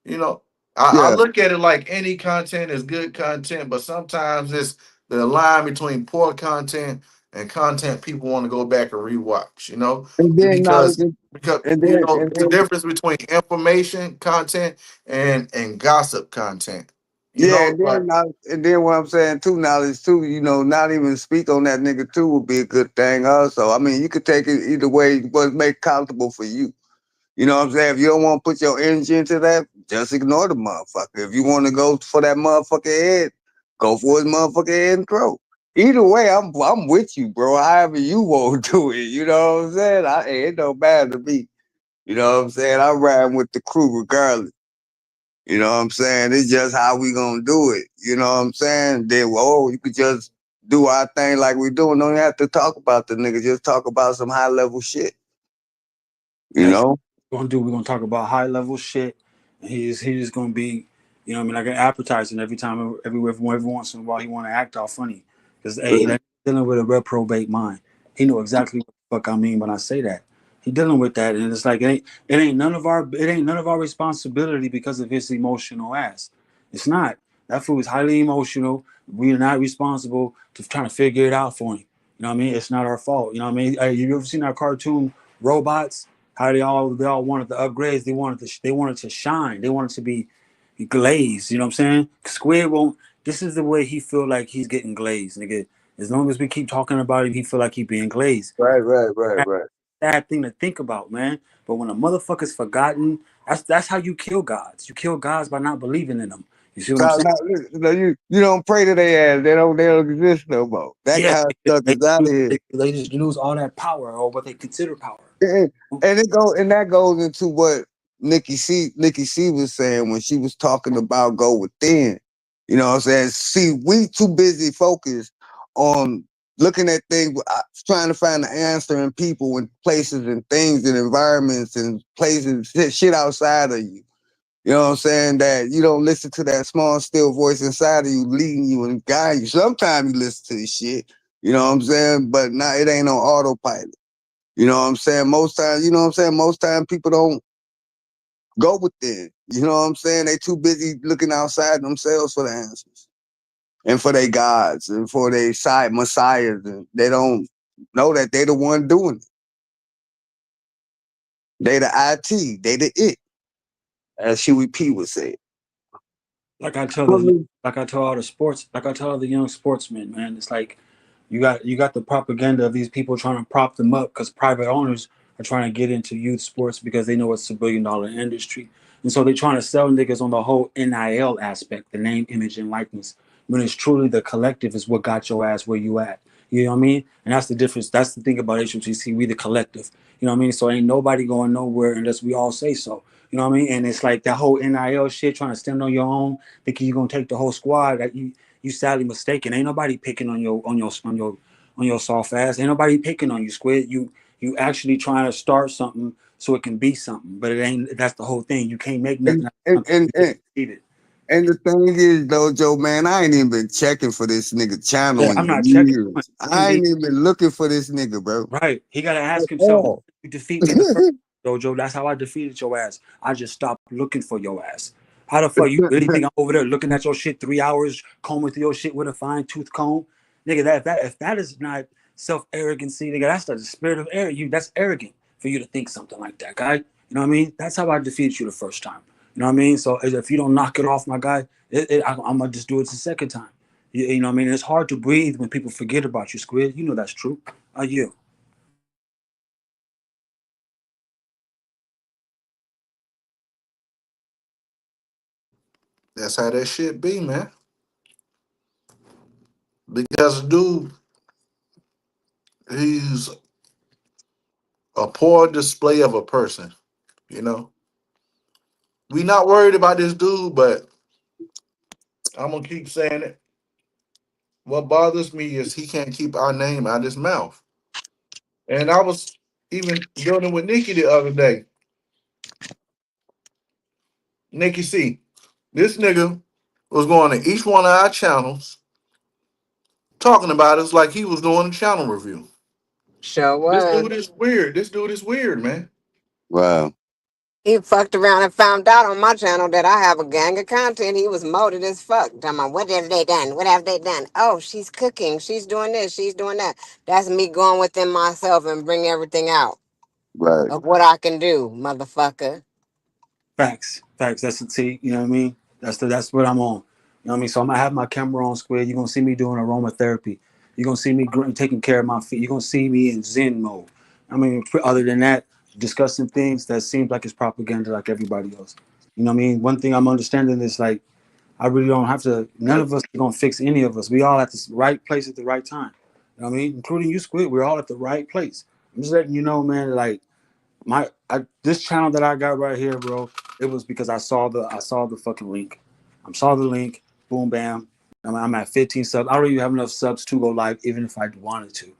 You know, I yeah. look at it like any content is good content, but sometimes it's the line between poor content and content people want to go back and rewatch. You know, And then knowledge, because and you then know and it's the then difference between information content and gossip content. You yeah, know, and like then knowledge, and then what I'm saying too, knowledge too. You know, not even speak on that nigga too would be a good thing. Also, I mean, you could take it either way, but make comfortable for you. You know what I'm saying? If you don't want to put your energy into that, just ignore the motherfucker. If you want to go for that motherfucker head, go for his motherfucker head and throat. Either way, I'm with you, bro. However you want to do it. You know what I'm saying? It don't matter to me. You know what I'm saying? I'm riding with the crew regardless. You know what I'm saying? It's just how we gonna do it. You know what I'm saying? Then, you could just do our thing like we doing. Don't even have to talk about the nigga. Just talk about some high level shit. You That's know? what we're gonna do. We're gonna talk about high level shit. And he's gonna be, you know, what I mean, like an appetizer every time, every once in a while, he want to act all funny because hey, that dealing with a reprobate mind. He know exactly what the fuck I mean when I say that. He dealing with that, and it's like it ain't none of our responsibility because of his emotional ass. It's not. That fool is highly emotional. We are not responsible to trying to figure it out for him. You know what I mean? It's not our fault. You know what I mean? Hey, you ever seen our cartoon robots? How they all wanted the upgrades. They wanted to shine. They wanted to be glazed. You know what I'm saying? Squid won't. This is the way he feel like he's getting glazed, nigga. As long as we keep talking about him, he feel like he being glazed. Right. sad thing to think about, man. But when a motherfucker's forgotten, that's how you kill gods. You kill gods by not believing in them. You see what I'm No, saying? no, you don't pray to their ass. They don't exist no more. That Yeah, kind of stuff they, is out of here. they just lose all that power or what they consider power. And, and that goes into what Nikki C was saying when she was talking about go within. You know what I'm saying? See, we too busy focused on looking at things, trying to find the answer in people and places and things and environments and places, shit outside of you. You know what I'm saying? That you don't listen to that small, still voice inside of you, leading you and guiding you. Sometimes you listen to this shit. You know what I'm saying? But now it ain't on autopilot. You know what I'm saying? Most times, you know what I'm saying? Most times people don't go within. You know what I'm saying? They too busy looking outside themselves for the answers and for their gods and for their side messiahs. And they don't know that they the one doing it. They the IT. They the it, as Huey P would say. Like I tell the Mhm. like I tell all the sports like I tell all the young sportsmen, man, it's like you got the propaganda of these people trying to prop them up because private owners are trying to get into youth sports because they know it's a $1 billion industry. And so they're trying to sell niggas on the whole NIL aspect, the name, image, and likeness. When it's truly the collective is what got your ass where you at. You know what I mean? And that's the difference. That's the thing about HMTC. We the collective. You know what I mean? So ain't nobody going nowhere unless we all say so. You know what I mean? And it's like that whole NIL shit, trying to stand on your own, thinking you're gonna take the whole squad. That you sadly mistaken. Ain't nobody picking on your soft ass. Ain't nobody picking on you, Squid. You actually trying to start something so it can be something, but it ain't. That's the whole thing. You can't make And, nothing out and, of something and, you just and, need it. and the thing is, Dojo, man, I ain't even been checking for this nigga channel Yeah, I'm in not checking. years. Him I be ain't even been looking for this nigga, bro. right. He got to At ask himself, all. you defeat me the first Dojo. That's how I defeated your ass. I just stopped looking for your ass. How the fuck you really think I'm over there looking at your shit 3 hours, combing through your shit with a fine tooth comb, nigga? If that is not self arrogancy, nigga, that's the spirit of arrogance. That's arrogant for you to think something like that, guy. You know what I mean? That's how I defeated you the first time. You know what I mean? So if you don't knock it off, my guy, I'm gonna just do it the second time. You know what I mean? It's hard to breathe when people forget about you, Squid. You know that's true. Are you? That's how that shit be, man. Because dude, he's a poor display of a person. You know, we not worried about this dude, but I'm gonna keep saying it. What bothers me is he can't keep our name out his mouth. And I was even dealing with Nikki the other day. Nikki C, this nigga was going to each one of our channels talking about us like he was doing a channel review. Sure This was. dude is weird. This dude is weird, man. Wow. He fucked around and found out on my channel that I have a gang of content. He was molded as fuck. Talking about what have they done? What have they done? Oh, she's cooking. She's doing this. She's doing that. That's me going within myself and bring everything out Right. of what I can do, motherfucker. Facts, facts. That's the T. You know what I mean? That's what I'm on. You know what I mean? So I'm gonna have my camera on square. You're gonna see me doing aromatherapy. You're gonna see me taking care of my feet. You're gonna see me in Zen mode. I mean, other than that, discussing things that seems like it's propaganda, like everybody else. You know what I mean? One thing I'm understanding is like I really don't have to. None of us are gonna fix any of us. We all at the right place at the right time. You know what I mean? Including you, Squid. We're all at the right place. I'm just letting you know, man. Like this channel that I got right here, bro. It was because I saw the fucking link. I saw the link. Boom, bam. I'm at 15 subs. I don't even have enough subs to go live, even if I wanted to.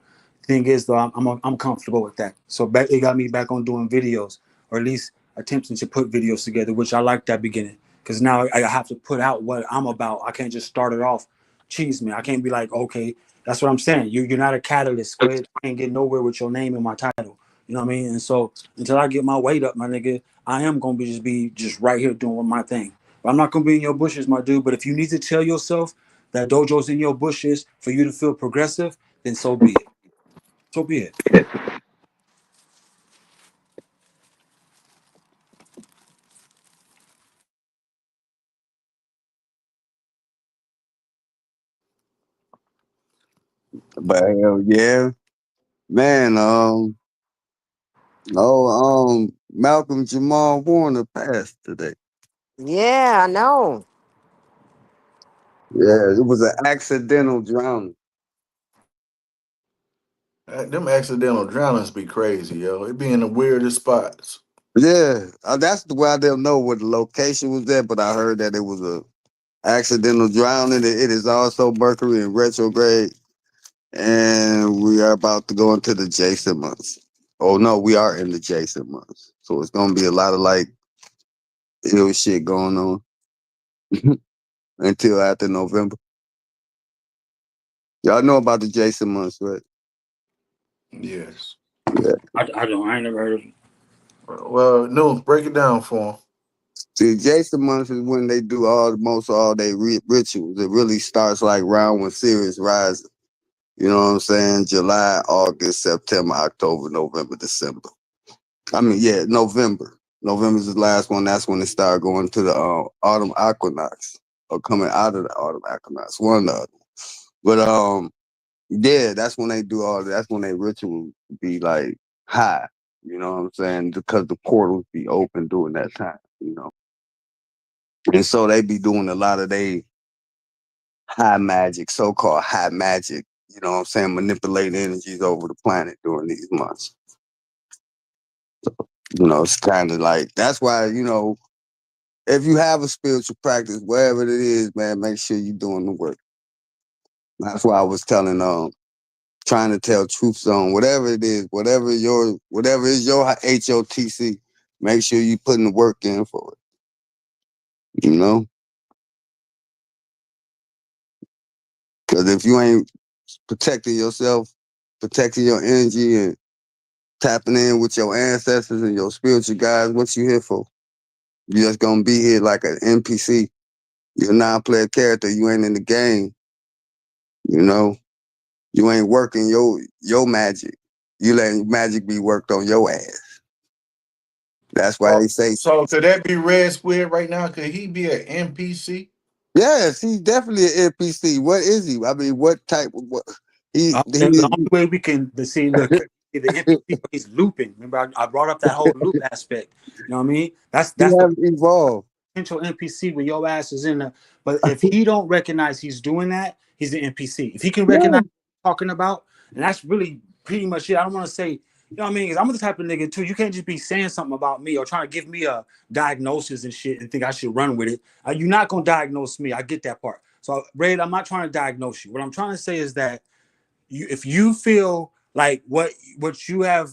Thing is, though, I'm comfortable with that. So it got me back on doing videos, or at least attempting to put videos together, which I like that beginning. Because now I have to put out what I'm about. I can't just start it off cheese me. I can't be like, okay, that's what I'm saying. You're not a catalyst, Squid. I can't get nowhere with your name in my title. You know what I mean? And so until I get my weight up, my nigga, I am gonna be just right here doing my thing. But I'm not gonna be in your bushes, my dude. But if you need to tell yourself that dojo's in your bushes for you to feel progressive, then so be it. So be it. But hell yeah, man. Malcolm Jamal Warner passed today. Yeah, I know. Yeah, it was an accidental drowning. Them accidental drownings be crazy, yo. It be in the weirdest spots. Yeah, that's the way they'll know where the location was at. But I heard that it was a accidental drowning. It is also Mercury in retrograde, and we are about to go into the Jason months. Oh no, we are in the Jason months, so it's gonna be a lot of like ill shit going on until after November. Y'all know about the Jason months, right? Yes. Yeah. I don't. I ain't never heard of it. Well, no, break it down for him. See, Jason months is when they do most all their rituals. It really starts like around when Sirius rises. You know what I'm saying? July, August, September, October, November, December. I mean, yeah, November. November's the last one. That's when they start going to the autumn equinox or coming out of the autumn equinox. One of the other. But yeah, that's when they do all that. That's when they rituals be like high. You know what I'm saying? Because the portals be open during that time. You know, and so they be doing a lot of they high magic, so-called high magic. You know what I'm saying? Manipulating energies over the planet during these months. You know, it's kind of like that's why if you have a spiritual practice, wherever it is, man, make sure you're doing the work. That's why I was telling trying to tell truth zone, whatever it is, whatever is your HOTC, make sure you putting the work in for it. You know, because if you ain't protecting yourself, protecting your energy, and tapping in with your ancestors and your spiritual guides, what you here for? You just gonna be here like an NPC. You're a non-player character. You ain't in the game. You know, you ain't working your magic. You letting magic be worked on your ass. That's why So, they say so could that be Red Squid right now? Could he be an NPC? yes, he's definitely an NPC. What is he? I mean, what type of what The only way we can see, look, the NPC, he's looping. Remember, I brought up that whole loop aspect. You know what I mean? he That's the has evolved. potential NPC when your ass is in the. But if he don't recognize he's doing that, he's an NPC. If he can Yeah, recognize what I'm talking about, and that's really pretty much it. I don't want to say, you know what I mean? Because I'm the type of nigga too. You can't just be saying something about me or trying to give me a diagnosis and shit and think I should run with it. You're not gonna diagnose me. I get that part. So, Ray, I'm not trying to diagnose you. What I'm trying to say is that if you feel like what you have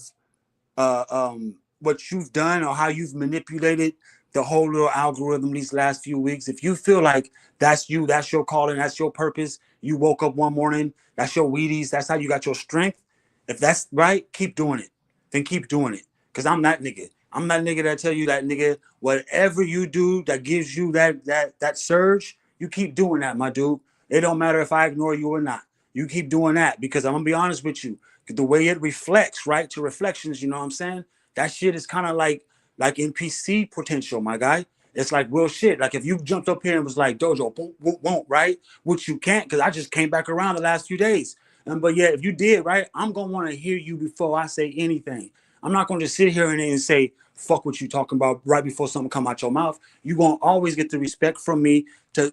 what you've done or how you've manipulated the whole little algorithm these last few weeks, if you feel like that's you, that's your calling, that's your purpose, you woke up one morning, that's your Wheaties, that's how you got your strength. If that's right, keep doing it. Then keep doing it. Cause I'm that nigga. I'm that nigga that tell you that nigga, whatever you do that gives you that surge, you keep doing that, my dude. It don't matter if I ignore you or not. You keep doing that because I'm gonna be honest with you the way it reflects, right, to reflections, you know what I'm saying? That shit is kind of like NPC potential, my guy. It's like real shit. Like if you jumped up here and was like Dojo, won't, right? Which you can't because I just came back around the last few days. But yeah, if you did, right, I'm gonna want to hear you before I say anything. I'm not gonna just sit here and say fuck what you talking about right before something come out your mouth. You gonna always get the respect from me to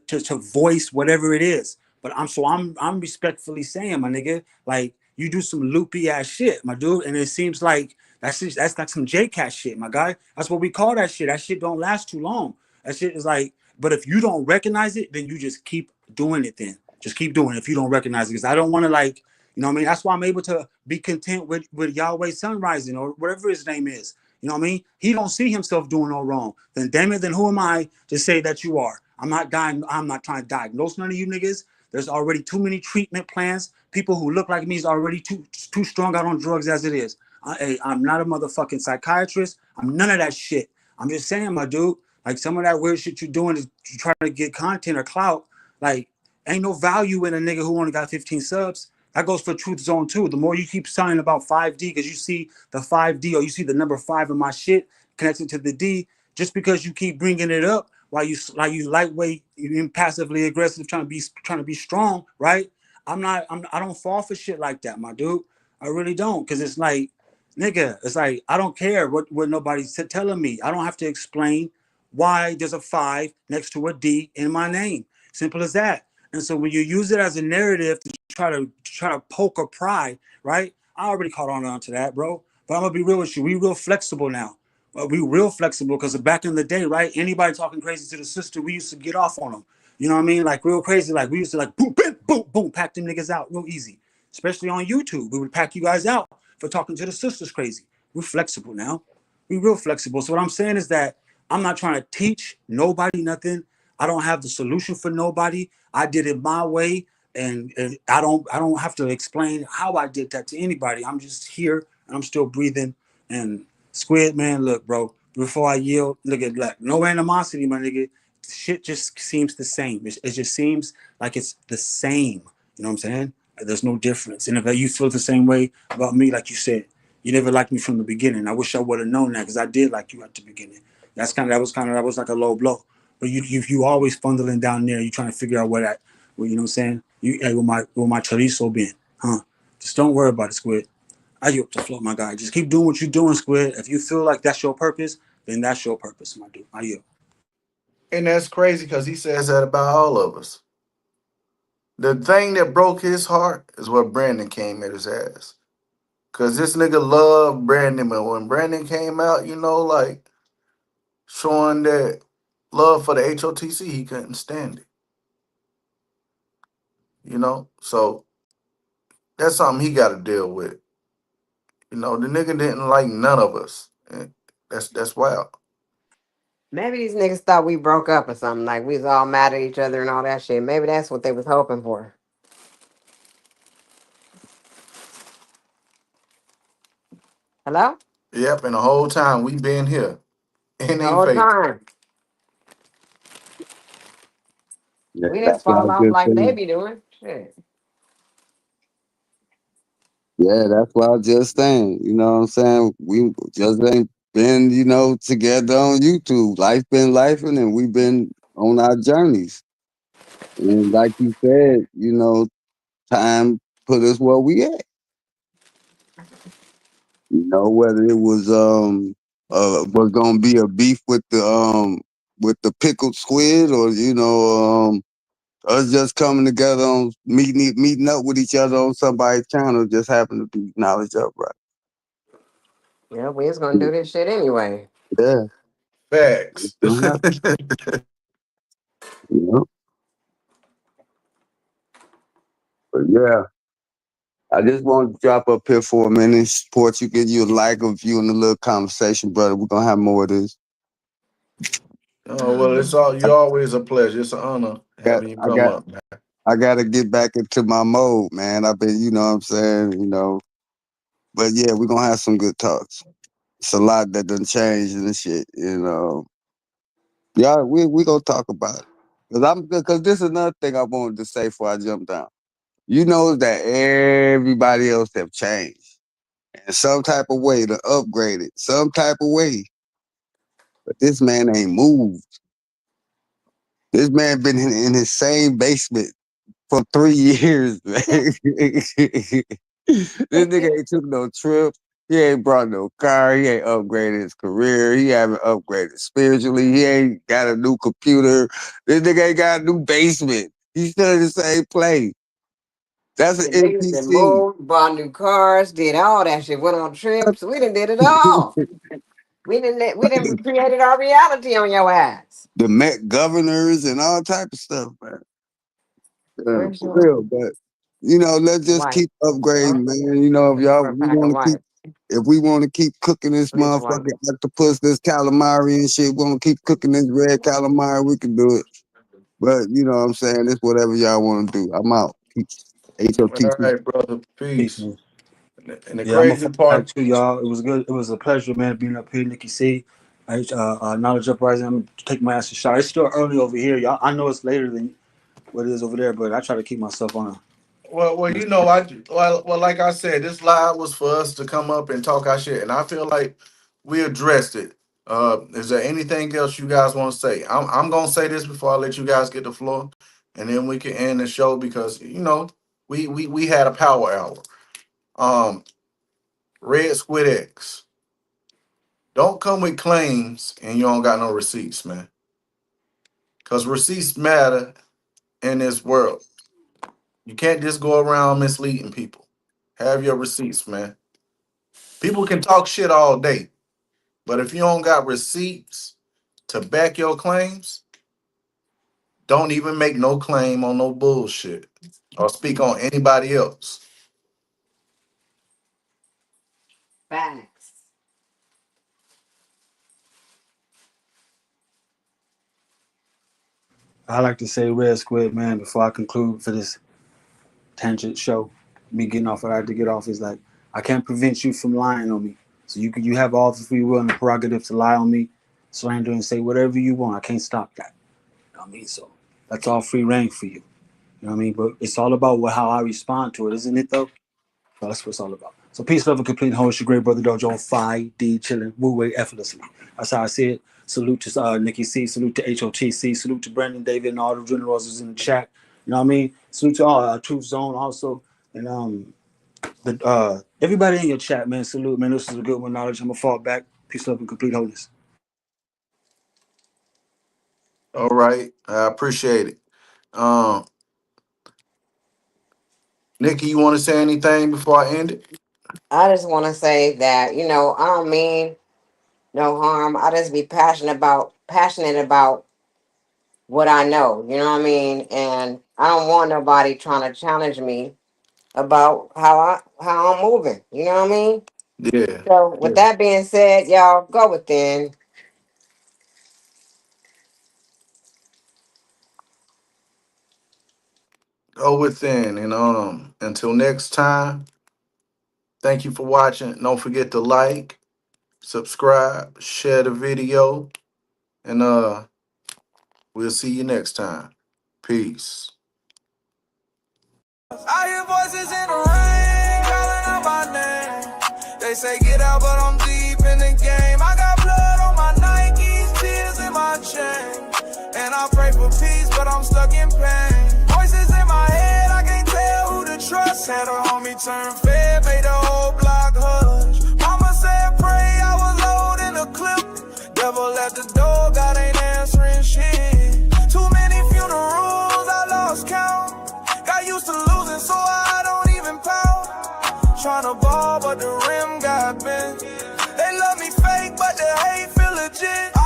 voice whatever it is. But I'm respectfully saying, my nigga, like you do some loopy ass shit, my dude, and it seems like that's like some J cat shit, my guy. That's what we call that shit. That shit don't last too long. That shit is like, but if you don't recognize it, then you just keep doing it. Then just keep doing it if you don't recognize it, because I don't want to like, you know what I mean. That's why I'm able to be content with Yahweh Sun Rising or whatever his name is. You know what I mean? He don't see himself doing no wrong. Then damn it, then who am I to say that you are? I'm not dying. I'm not trying to diagnose none of you niggas. There's already too many treatment plans. People who look like me is already too strung out on drugs as it is. I'm not a motherfucking psychiatrist. I'm none of that shit. I'm just saying, my dude, like some of that weird shit you're doing is to try to get content or clout. Like, ain't no value in a nigga who only got 15 subs. That goes for Truth Zone too. The more you keep signing about 5D, because you see the 5D or you see the number 5 in my shit connected to the D, just because you keep bringing it up while you lightweight, you passively aggressive, trying to be strong, right? I don't fall for shit like that, my dude. I really don't, because it's like nigga, it's like I don't care what nobody's telling me. I don't have to explain why there's a five next to a D in my name. Simple as that. And so when you use it as a narrative to try to poke or pry, right? I already caught on to that, bro. But I'm gonna be real with you. We real flexible now. We real flexible because back in the day, right? Anybody talking crazy to the sister, we used to get off on them. You know what I mean? Like real crazy. Like we used to like boom, boom, boom, boom, pack them niggas out real easy. Especially on YouTube, we would pack you guys out for talking to the sisters crazy. We're flexible now. We real flexible. So what I'm saying is that I'm not trying to teach nobody nothing. I don't have the solution for nobody. I did it my way, and I don't have to explain how I did that to anybody. I'm just here and I'm still breathing. And Squid, man, look, bro. Before I yield, look at like no animosity, my nigga. Shit just seems the same. It just seems like it's the same. You know what I'm saying? There's no difference. And if you feel the same way about me, like you said, you never liked me from the beginning. I wish I would have known that because I did like you at the beginning. That was like a low blow. But you always funneling down there. You trying to figure out you know what I'm saying? You hey, where my chorizo been, huh? Just don't worry about it, Squid. I you up to float, my guy. Just keep doing what you're doing, Squid. If you feel like that's your purpose, then that's your purpose, my dude. I you. And that's crazy because he says that about all of us. The thing that broke his heart is what Brandon came at his ass. Cause this nigga loved Brandon, but when Brandon came out, like showing that love for the HOTC, he couldn't stand it. So that's something he got to deal with. The nigga didn't like none of us. And that's wild. Maybe these niggas thought we broke up or something. Like we was all mad at each other and all that shit. Maybe that's what they was hoping for. Hello? Yep, and the whole time we been here in The they whole face. time. Yeah, We didn't that's what I fall was off just like they saying. be doing. Shit. Yeah, that's what I was just saying. You know what I'm saying? We just ain't been, together on YouTube. Life been life, and we've been on our journeys. And like you said, time put us where we at. Whether it was gonna be a beef with the pickled squid, or us just coming together on meeting up with each other on somebody's channel just happened to be knowledge up, right? Yeah, we was gonna do this shit anyway. Yeah, it's Facts. gonna happen. You know? But yeah, I just want to drop up here for a minute, support you, give you a like, a view, and a little conversation, brother. We're gonna have more of this. Oh well, I you're always a pleasure. It's an honor got, having you I come got, up, man. I got to get back into my mode, man. I've been, you know what I'm saying, But yeah, we're gonna have some good talks. It's a lot that done changed and shit, Yeah, we gonna talk about it. Cause this is another thing I wanted to say before I jump down. You know that everybody else have changed in some type of way to upgrade it, some type of way. But this man ain't moved. This man been in his same basement for 3 years, man. This nigga ain't took no trip. He ain't brought no car. He ain't upgraded his career. He haven't upgraded spiritually. He ain't got a new computer. This nigga ain't got a new basement. He's still in the same place. That's The an niggas that NPC. moved, bought new cars, did all that shit, went on trips. We done did it all. We didn't created our reality on your ass. The Met governors and all type of stuff, man. Where's For your real. But let's just wife? keep upgrading, Huh? man. If Looking y'all for a we pack of want to keep wife. if we want to keep cooking this Please, wife. motherfucking octopus, this calamari and shit, we want to keep cooking this red calamari, we can do it. But you know what I'm saying? It's whatever y'all want to do. I'm out. Peace. All HOTC. right, brother. Peace, Peace. man. And the Yeah, I'm gonna crazy fall back part, too, y'all. It was good. It was a pleasure, man, being up here, Nikki C. Knowledge Uprising. I'm gonna take my ass a shot. It's still early over here, y'all. I know it's later than what it is over there, but I try to keep myself on a. well, like I said, this live was for us to come up and talk our shit, and I feel like we addressed it. Is there anything else you guys want to say? I'm gonna say this before I let you guys get the floor, and then we can end the show because we had a power hour. Um, Red Squid X. Don't come with claims and you don't got no receipts, man. Because receipts matter in this world. You can't just go around misleading people. Have your receipts, man. People can talk shit all day, but if you don't got receipts to back your claims, don't even make no claim on no bullshit or speak on anybody else. Facts. I like to say, Red Squid, man, before I conclude for this tangent show, me getting off what I had to get off is like, I can't prevent you from lying on me. So you have all the free will and the prerogative to lie on me, slander, and say whatever you want. I can't stop that. You know what I mean? So that's all free reign for you. You know what I mean? But it's all about how I respond to it, isn't it, though? So that's what it's all about. So peace, love, and complete whole. It's your great brother Dojo on 5D chilling, woo way effortlessly. That's how I see it. Salute to Nikki C. Salute to HOTC. Salute to Brandon David and all the generals who's in the chat. You know what I mean? Salute to all Truth Zone also. And the everybody in your chat, man. Salute, man. This is a good one. Knowledge. I'm gonna fall back. Peace, love, and complete wholeness. All right. I appreciate it. Um, Nikki, you want to say anything before I end it? I just want to say that, I don't mean no harm. I just be passionate about what I know. You know what I mean? And I don't want nobody trying to challenge me about how I'm moving. You know what I mean? Yeah. So with Yeah. that being said, y'all go within. Go within. And until next time, thank you for watching. Don't forget to like, subscribe, share the video, and we'll see you next time. Peace. I hear voices in the rain calling out my name. They say get out, but I'm deep in the game. I got blood on my Nikes, tears in my chain. And I pray for peace, but I'm stuck in pain. Voices in my head, I can't tell who to trust. Had a homie turn fed, made the whole block hush. Mama said pray, I was loading a clip. Devil at the door, God ain't answering shit. Too many funerals, I lost count. Got used to losing, so I don't even pout. Tryna ball, but the rim got bent. They love me fake, but the hate feel legit.